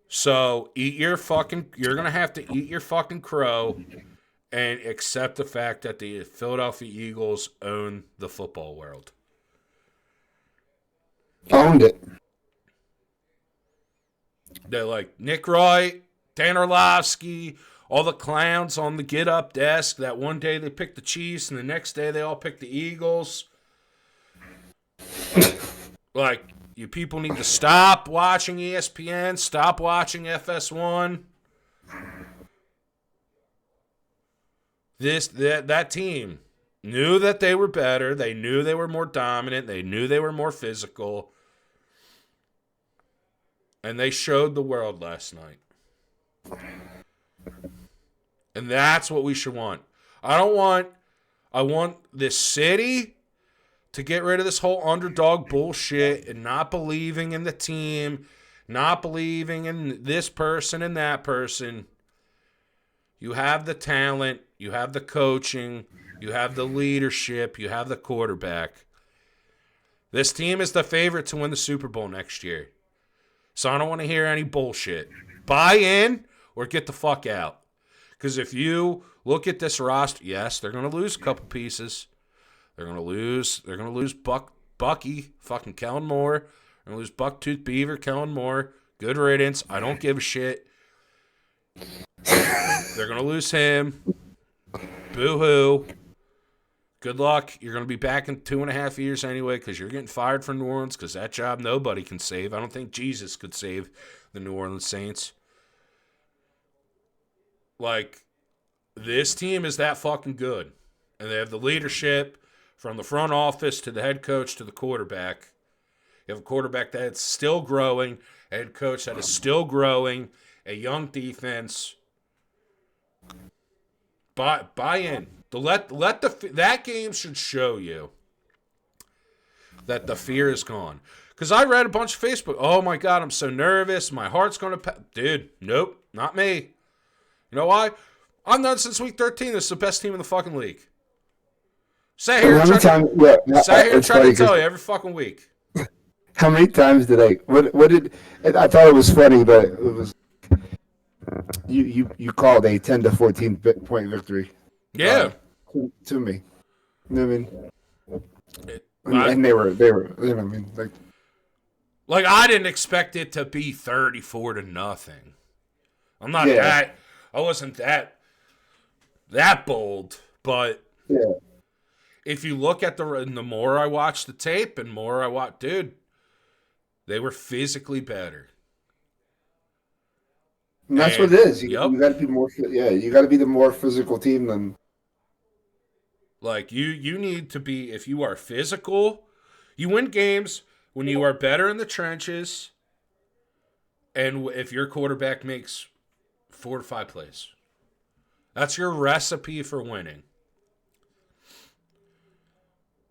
So you're gonna have to eat your fucking crow and accept the fact that the Philadelphia Eagles own the football world. Owned it. They're like Nick Wright, Dan Orlovsky, all the clowns on the get up desk that one day they picked the Chiefs and the next day they all picked the Eagles. Like, you people need to stop watching ESPN, stop watching FS1. That team knew that they were better. They knew they were more dominant. They knew they were more physical. And they showed the world last night. And that's what we should want. I want this city to get rid of this whole underdog bullshit and not believing in the team, not believing in this person and that person. You have the talent, you have the coaching, you have the leadership, you have the quarterback. This team is the favorite to win the Super Bowl next year. So I don't want to hear any bullshit. Buy in or get the fuck out. Because if you look at this roster, yes, they're going to lose a couple pieces. They're going to lose Bucky, fucking Kellen Moore. They're going to lose Bucktooth Beaver, Kellen Moore. Good riddance. I don't give a shit. They're going to lose him. Boo-hoo. Good luck. You're going to be back in 2.5 years anyway because you're getting fired from New Orleans because that job nobody can save. I don't think Jesus could save the New Orleans Saints. Like, this team is that fucking good. And they have the leadership from the front office to the head coach to the quarterback. You have a quarterback that's still growing, a head coach that is still growing, a young defense. Buy in. That game should show you that the fear is gone. Because I read a bunch of Facebook. Oh my God, I'm so nervous. My heart's going to... Dude, nope, not me. You know why? I'm done since week 13. This is the best team in the fucking league. Sat here and try to tell you every fucking week. How many times did I... I thought it was funny, but it was... You called a 10 to 14 point victory. Yeah. To me. You know what I mean? And they were, you know what I mean? Like, I didn't expect it to be 34 to nothing. I'm not that... I wasn't that bold, but if you look at the more I watch the tape and more I watch, dude, they were physically better. And that's what it is. You got to be more. Yeah, you got to be the more physical team than. Like you need to be. If you are physical, you win games when you are better in the trenches, and if your quarterback makes 4 to 5 plays. That's your recipe for winning.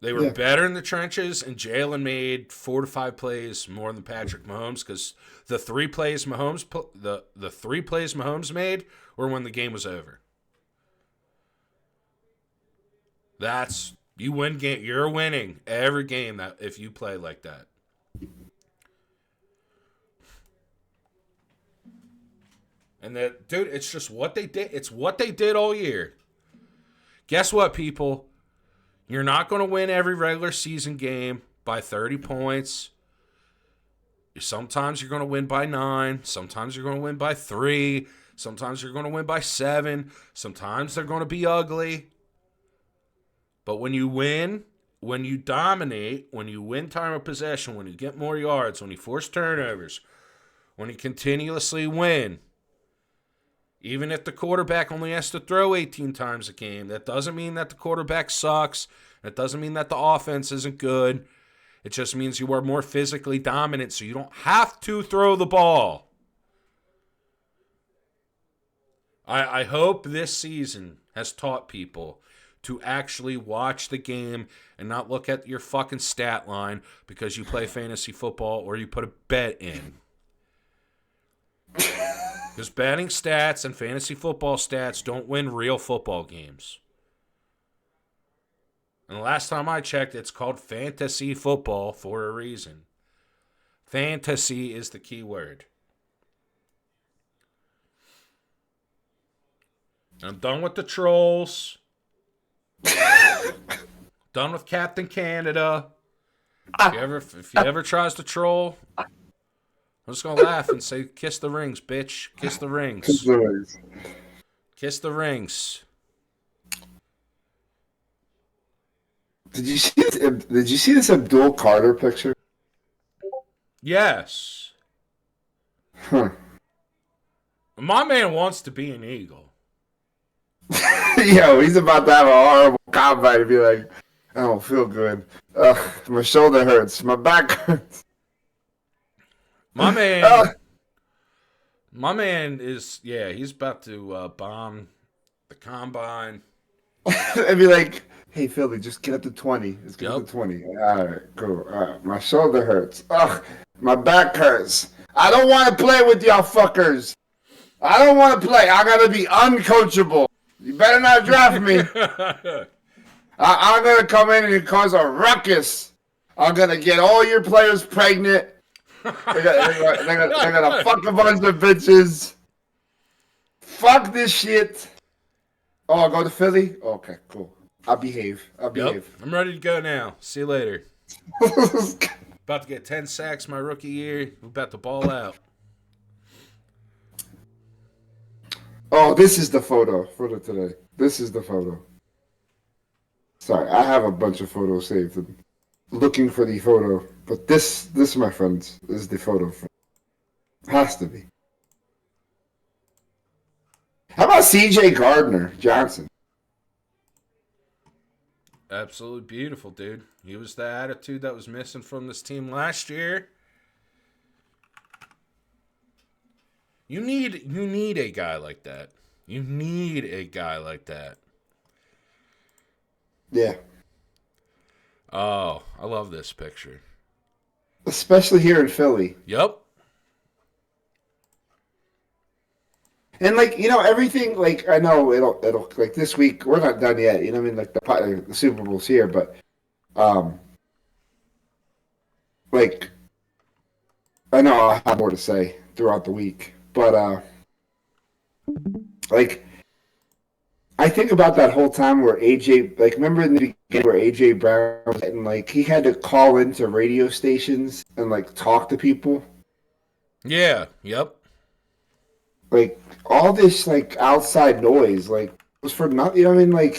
They were Yeah. better in the trenches, and Jalen made 4 to 5 plays more than Patrick Mahomes because the 3 plays Mahomes made were when the game was over. You win game. You're winning every game that if you play like that. And that, dude, it's just what they did. It's what they did all year. Guess what, people? You're not going to win every regular season game by 30 points. Sometimes you're going to win by 9. Sometimes you're going to win by 3. Sometimes you're going to win by 7. Sometimes they're going to be ugly. But when you win, when you dominate, when you win time of possession, when you get more yards, when you force turnovers, when you continuously win, even if the quarterback only has to throw 18 times a game, that doesn't mean that the quarterback sucks. That doesn't mean that the offense isn't good. It just means you are more physically dominant, so you don't have to throw the ball. I hope this season has taught people to actually watch the game and not look at your fucking stat line because you play fantasy football or you put a bet in. Because betting stats and fantasy football stats don't win real football games. And the last time I checked, it's called fantasy football for a reason. Fantasy is the key word. I'm done with the trolls. Done with Captain Canada. If he ever tries to troll, I'm just going to laugh and say, kiss the rings, bitch. Kiss the rings. Kiss the rings. Did you see this Abdul Carter picture? Yes. Huh. My man wants to be an Eagle. Yo, he's about to have a horrible combine and be like, I don't feel good. My shoulder hurts. My back hurts. My man is, he's about to bomb the combine. And be like, hey, Philly, just get up to 20. Let's get up to 20. All right, cool. All right, my shoulder hurts. Ugh, my back hurts. I don't want to play with y'all fuckers. I don't want to play. I got to be uncoachable. You better not draft me. I'm going to come in and cause a ruckus. I'm going to get all your players pregnant. They're gonna fuck a bunch of bitches. Fuck this shit. Oh, I'll go to Philly? Okay, cool. I'll behave. Yep, I'm ready to go now. See you later. About to get 10 sacks my rookie year. We're about to ball out. Oh, this is the photo today. This is the photo. Sorry, I have a bunch of photos saved. I'm looking for the photo. But this, my friends, is the photo. Has to be. How about C.J. Gardner Johnson? Absolutely beautiful, dude. He was the attitude that was missing from this team last year. You need a guy like that. You need a guy like that. Yeah. Oh, I love this picture. Especially here in Philly. Yep. And everything, I know it'll like this week we're not done yet. You know what I mean? The Super Bowl's here, but I know I'll have more to say throughout the week. But I think about that whole time where AJ, remember in the beginning where AJ Brown was getting, he had to call into radio stations and talk to people. Yeah. Yep. All this outside noise was for nothing. You know what I mean?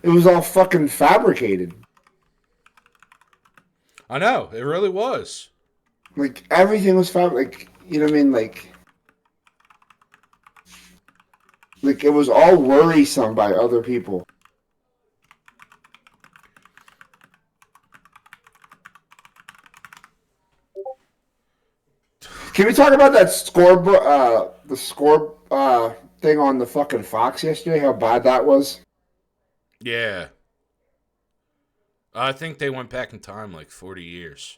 It was all fucking fabricated. I know, it really was. Everything was you know what I mean? It was all worrisome by other people. Can we talk about that scoreboard? The score thing on the fucking Fox yesterday? How bad that was? Yeah. I think they went back in time like 40 years.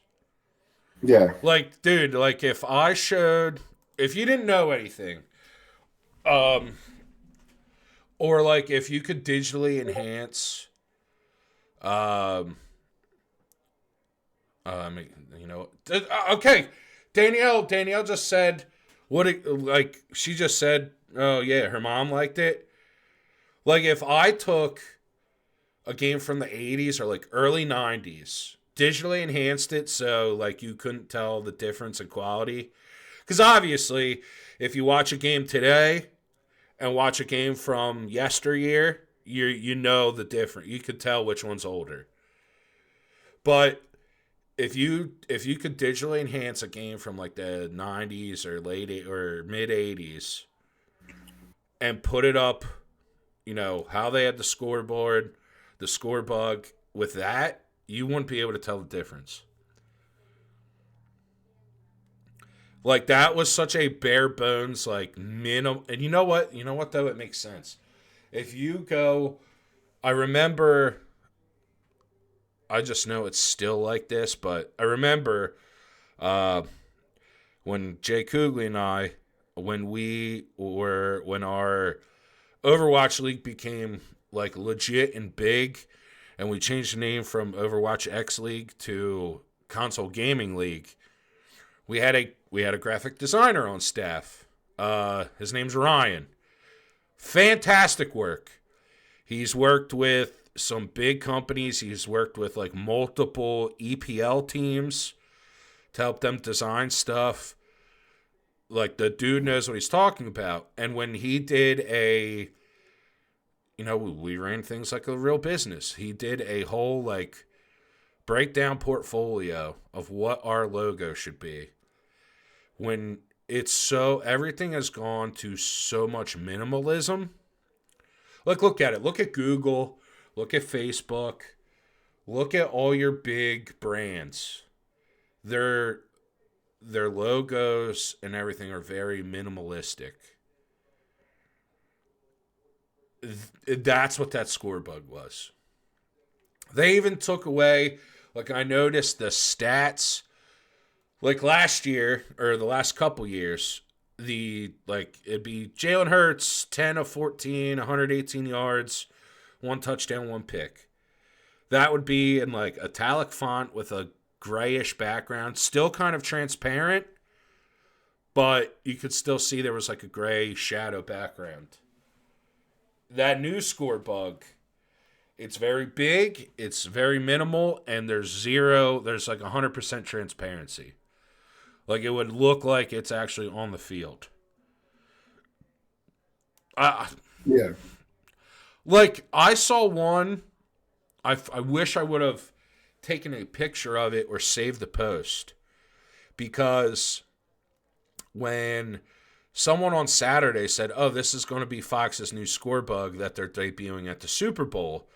Yeah. Like, dude, like if you didn't know anything, um, or like if you could digitally enhance, um, you know, okay, Danielle just said, she just said, oh yeah, her mom liked it. Like if I took a game from the 80s or like early 90s, digitally enhanced it so like you couldn't tell the difference in quality. Because obviously, if you watch a game today and watch a game from yesteryear, you know the difference. You could tell which one's older. But if you could digitally enhance a game from like the 90s or or mid 80s and put it up, you know, how they had the scoreboard, the score bug with that, you wouldn't be able to tell the difference. Like that was such a bare bones like minimum. And you know what? You know what though? It makes sense. If you go, I remember. I just know it's still like this, but I remember uh, when Jay Kugley and I, when our Overwatch League became like legit and big, and we changed the name from Overwatch X League to Console Gaming League. We had a graphic designer on staff. His name's Ryan. Fantastic work. He's worked with some big companies. He's worked with like multiple EPL teams to help them design stuff. Like the dude knows what he's talking about. And when he did we ran things like a real business. He did a whole like breakdown portfolio of what our logo should be. When everything has gone to so much minimalism. Like, look at it. Look at Google. Look at Facebook. Look at all your big brands. Their logos and everything are very minimalistic. That's what that score bug was. They even took away, like I noticed the stats, like last year or the last couple years, it'd be Jalen Hurts, 10 of 14, 118 yards, 1 touchdown, 1 pick. That would be in like italic font with a grayish background, still kind of transparent, but you could still see there was like a gray shadow background. That new score bug, it's very big, it's very minimal, and there's like 100% transparency. Like, it would look like it's actually on the field. Yeah. Like, I saw one. I wish I would have taken a picture of it or saved the post. Because when someone on Saturday said, oh, this is going to be Fox's new score bug that they're debuting at the Super Bowl.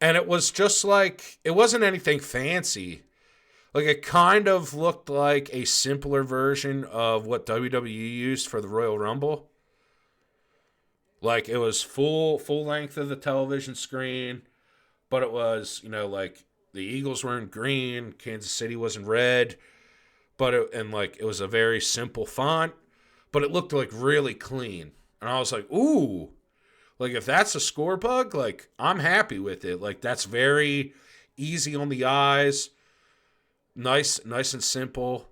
And it was just like, it wasn't anything fancy. Like, it kind of looked like a simpler version of what WWE used for the Royal Rumble. Like, it was full length of the television screen, but it was, like, the Eagles were in green, Kansas City was in red, it was a very simple font, but it looked, like, really clean. And I was like, ooh, like, if that's a score bug, like, I'm happy with it. Like, that's very easy on the eyes. Nice and simple.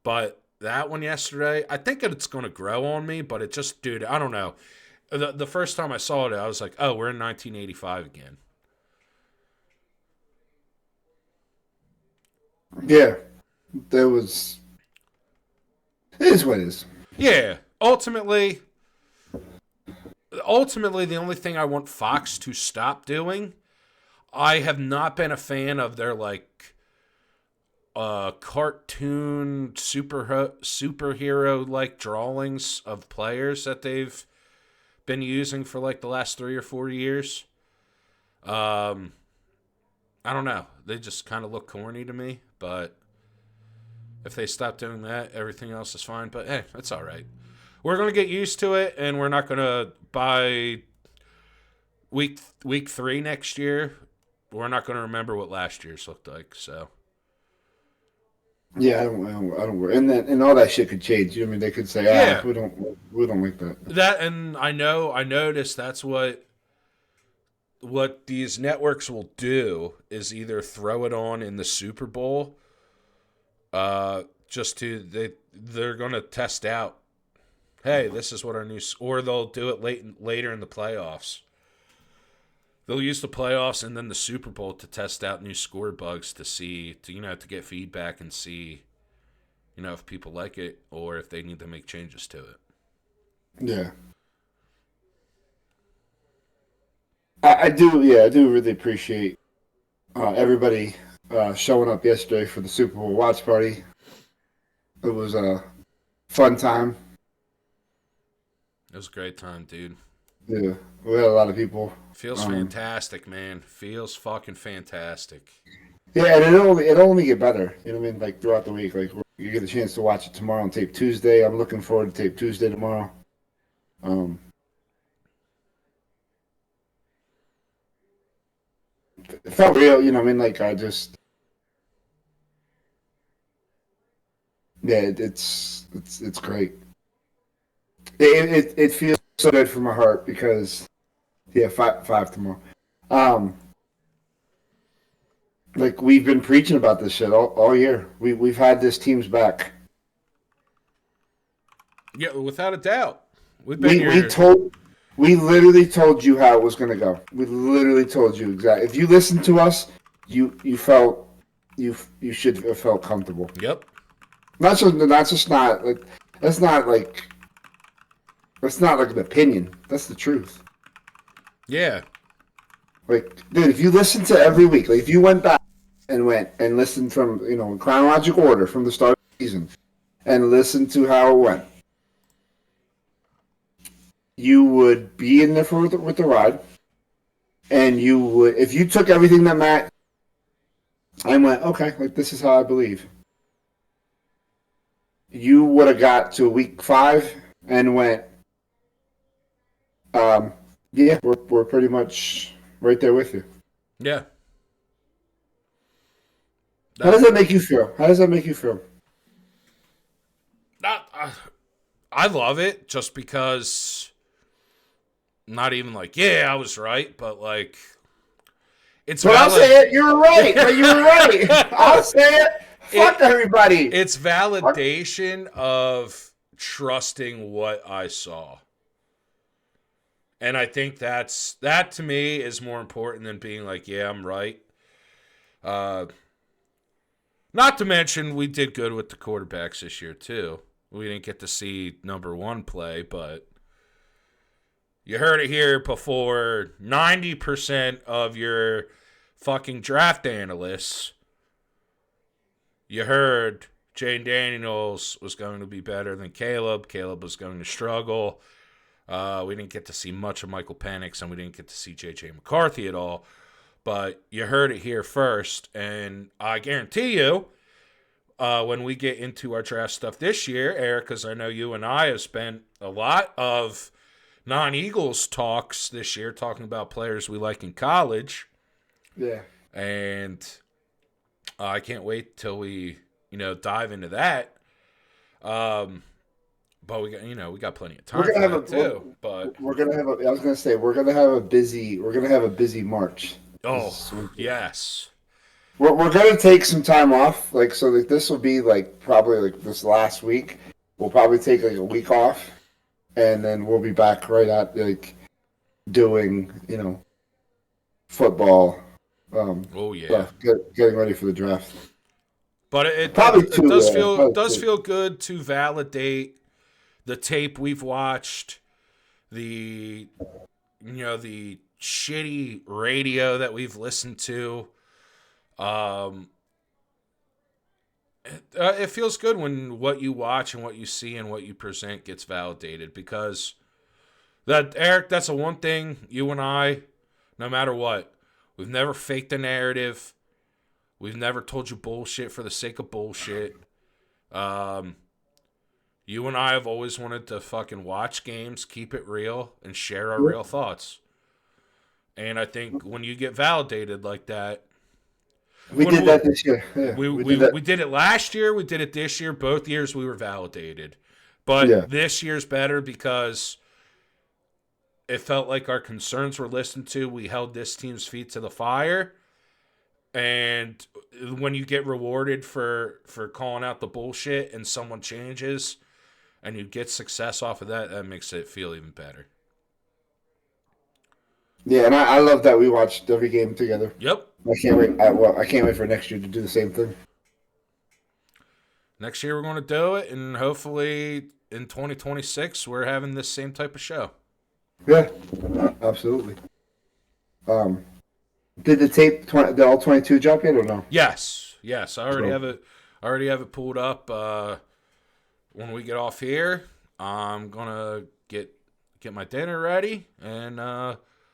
But that one yesterday, I think it's going to grow on me, but it just, dude, I don't know. The first time I saw it, I was like, oh, we're in 1985 again. Yeah. There was... It is what it is. Yeah. Ultimately, the only thing I want Fox to stop doing, I have not been a fan of their, like, cartoon superhero like drawings of players that they've been using for like the last 3 or 4 years. I don't know. They just kind of look corny to me, but if they stop doing that, everything else is fine. But hey, that's all right. we're gonna get used to it, and we're not gonna by week 3 next year. We're not gonna remember what last year's looked like. So Yeah, I don't worry. And all that shit could change. I mean, they could say, yeah, we don't like that. that and I noticed that's what these networks will do is either throw it on in the Super Bowl, just they're gonna test out. Hey, this is what our new, or they'll do it later in the playoffs. They'll use the playoffs and then the Super Bowl to test out new score bugs to get feedback and see, if people like it or if they need to make changes to it. Yeah. I do really appreciate everybody showing up yesterday for the Super Bowl watch party. It was a fun time. It was a great time, dude. Yeah, we had a lot of people. Feels fantastic, man. Feels fucking fantastic. Yeah, and it'll only get better. You know what I mean? Like throughout the week, like you get a chance to watch it tomorrow on Tape Tuesday. I'm looking forward to Tape Tuesday tomorrow. It felt real, you know what I mean? Like it's great. It feels so good for my heart because five tomorrow. Like we've been preaching about this shit all year. We've had this team's back. Yeah, without a doubt. We've been here. We literally told you how it was going to go. We literally told you exactly. If you listened to us, you felt you should have felt comfortable. Yep. That's not like an opinion. That's the truth. Yeah. Like, dude, if you listen to every week, like if you went back and listened from in chronological order from the start of the season and listened to how it went, you would be in there with the ride, and you would, if you took everything that Matt and went, okay, like this is how I believe, you would have got to week 5 and went, yeah, we're pretty much right there with you. Yeah. How does that make you feel? I love it just because, not even like, yeah, I was right, but like, it's but I'll say it, you were right, but you were right. I'll say it. Fuck everybody. It's validation of trusting what I saw. And I think that to me is more important than being like, yeah, I'm right. Not to mention, we did good with the quarterbacks this year, too. We didn't get to see number 1 play, but you heard it here before. 90% of your fucking draft analysts, you heard Jane Daniels was going to be better than Caleb. Caleb was going to struggle. We didn't get to see much of Michael Penix, and we didn't get to see J.J. McCarthy at all. But you heard it here first, and I guarantee you, when we get into our draft stuff this year, Eric, because I know you and I have spent a lot of non-Eagles talks this year talking about players we like in college. Yeah. And I can't wait till we, dive into that. But we got plenty of time for that too. But we're gonna have I was gonna say we're gonna have a busy March. Oh yes. We're gonna take some time off, so this will be probably this last week. We'll probably take a week off, and then we'll be back right at doing football. Oh yeah. Stuff, getting ready for the draft. But it does feel good to validate the tape we've watched, the shitty radio that we've listened to. It feels good when what you watch and what you see and what you present gets validated, because Eric, that's the one thing you and I, no matter what, we've never faked a narrative. We've never told you bullshit for the sake of bullshit. You and I have always wanted to fucking watch games, keep it real, and share our real thoughts. And I think when you get validated like that, we did that this year. Yeah, we did it last year. We did it this year. Both years we were validated. But this year's better because it felt like our concerns were listened to. We held this team's feet to the fire. And when you get rewarded for calling out the bullshit and someone changes and you get success off of that, that makes it feel even better. Yeah, and I love that we watched every game together. Yep. I can't wait. I can't wait for next year to do the same thing. Next year we're going to do it, and hopefully in 2026 we're having this same type of show. Yeah, absolutely. Did the tape the all 22 drop yet or no? Yes. I already have it. I already have it pulled up. When we get off here, I'm gonna get my dinner ready and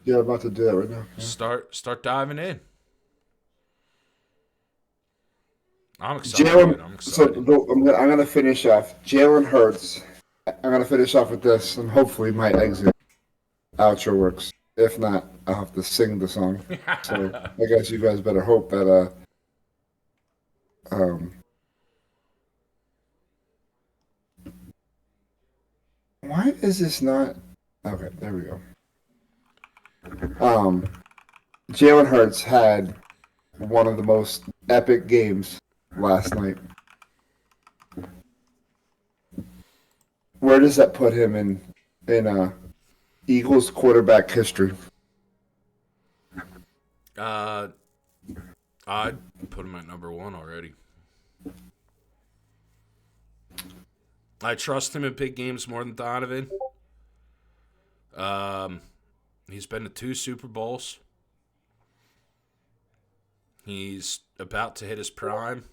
yeah, I'm about to do that right now. Start diving in. I'm excited. I'm excited. So I'm gonna finish off. Jalen Hurts. I'm gonna finish off with this, and hopefully my exit outro works. If not, I'll have to sing the song. So I guess you guys better hope that why is this not okay? There we go. Jalen Hurts had one of the most epic games last night. Where does that put him in Eagles quarterback history? I'd put him at number 1 already. I trust him in big games more than Donovan. He's been to 2 Super Bowls. He's about to hit his prime.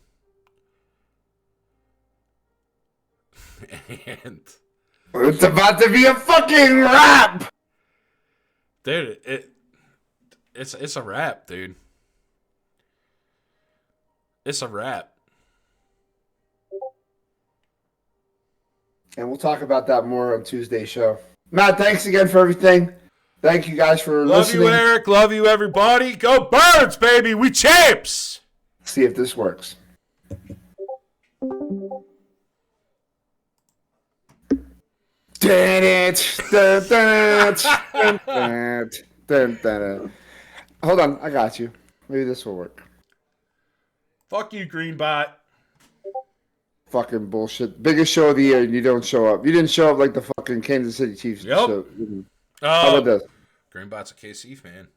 And it's about to be a fucking wrap! Dude, it's a wrap, dude. It's a wrap. And we'll talk about that more on Tuesday's show. Matt, thanks again for everything. Thank you guys for listening. Love you, Eric. Love you, everybody. Go Birds, baby. We champs. See if this works. Hold on, I got you. Maybe this will work. Fuck you, Greenbot. Fucking bullshit. Biggest show of the year and you don't show up. You didn't show up like the fucking Kansas City Chiefs. Yep. Show. How about this? Greenbot's a KC fan.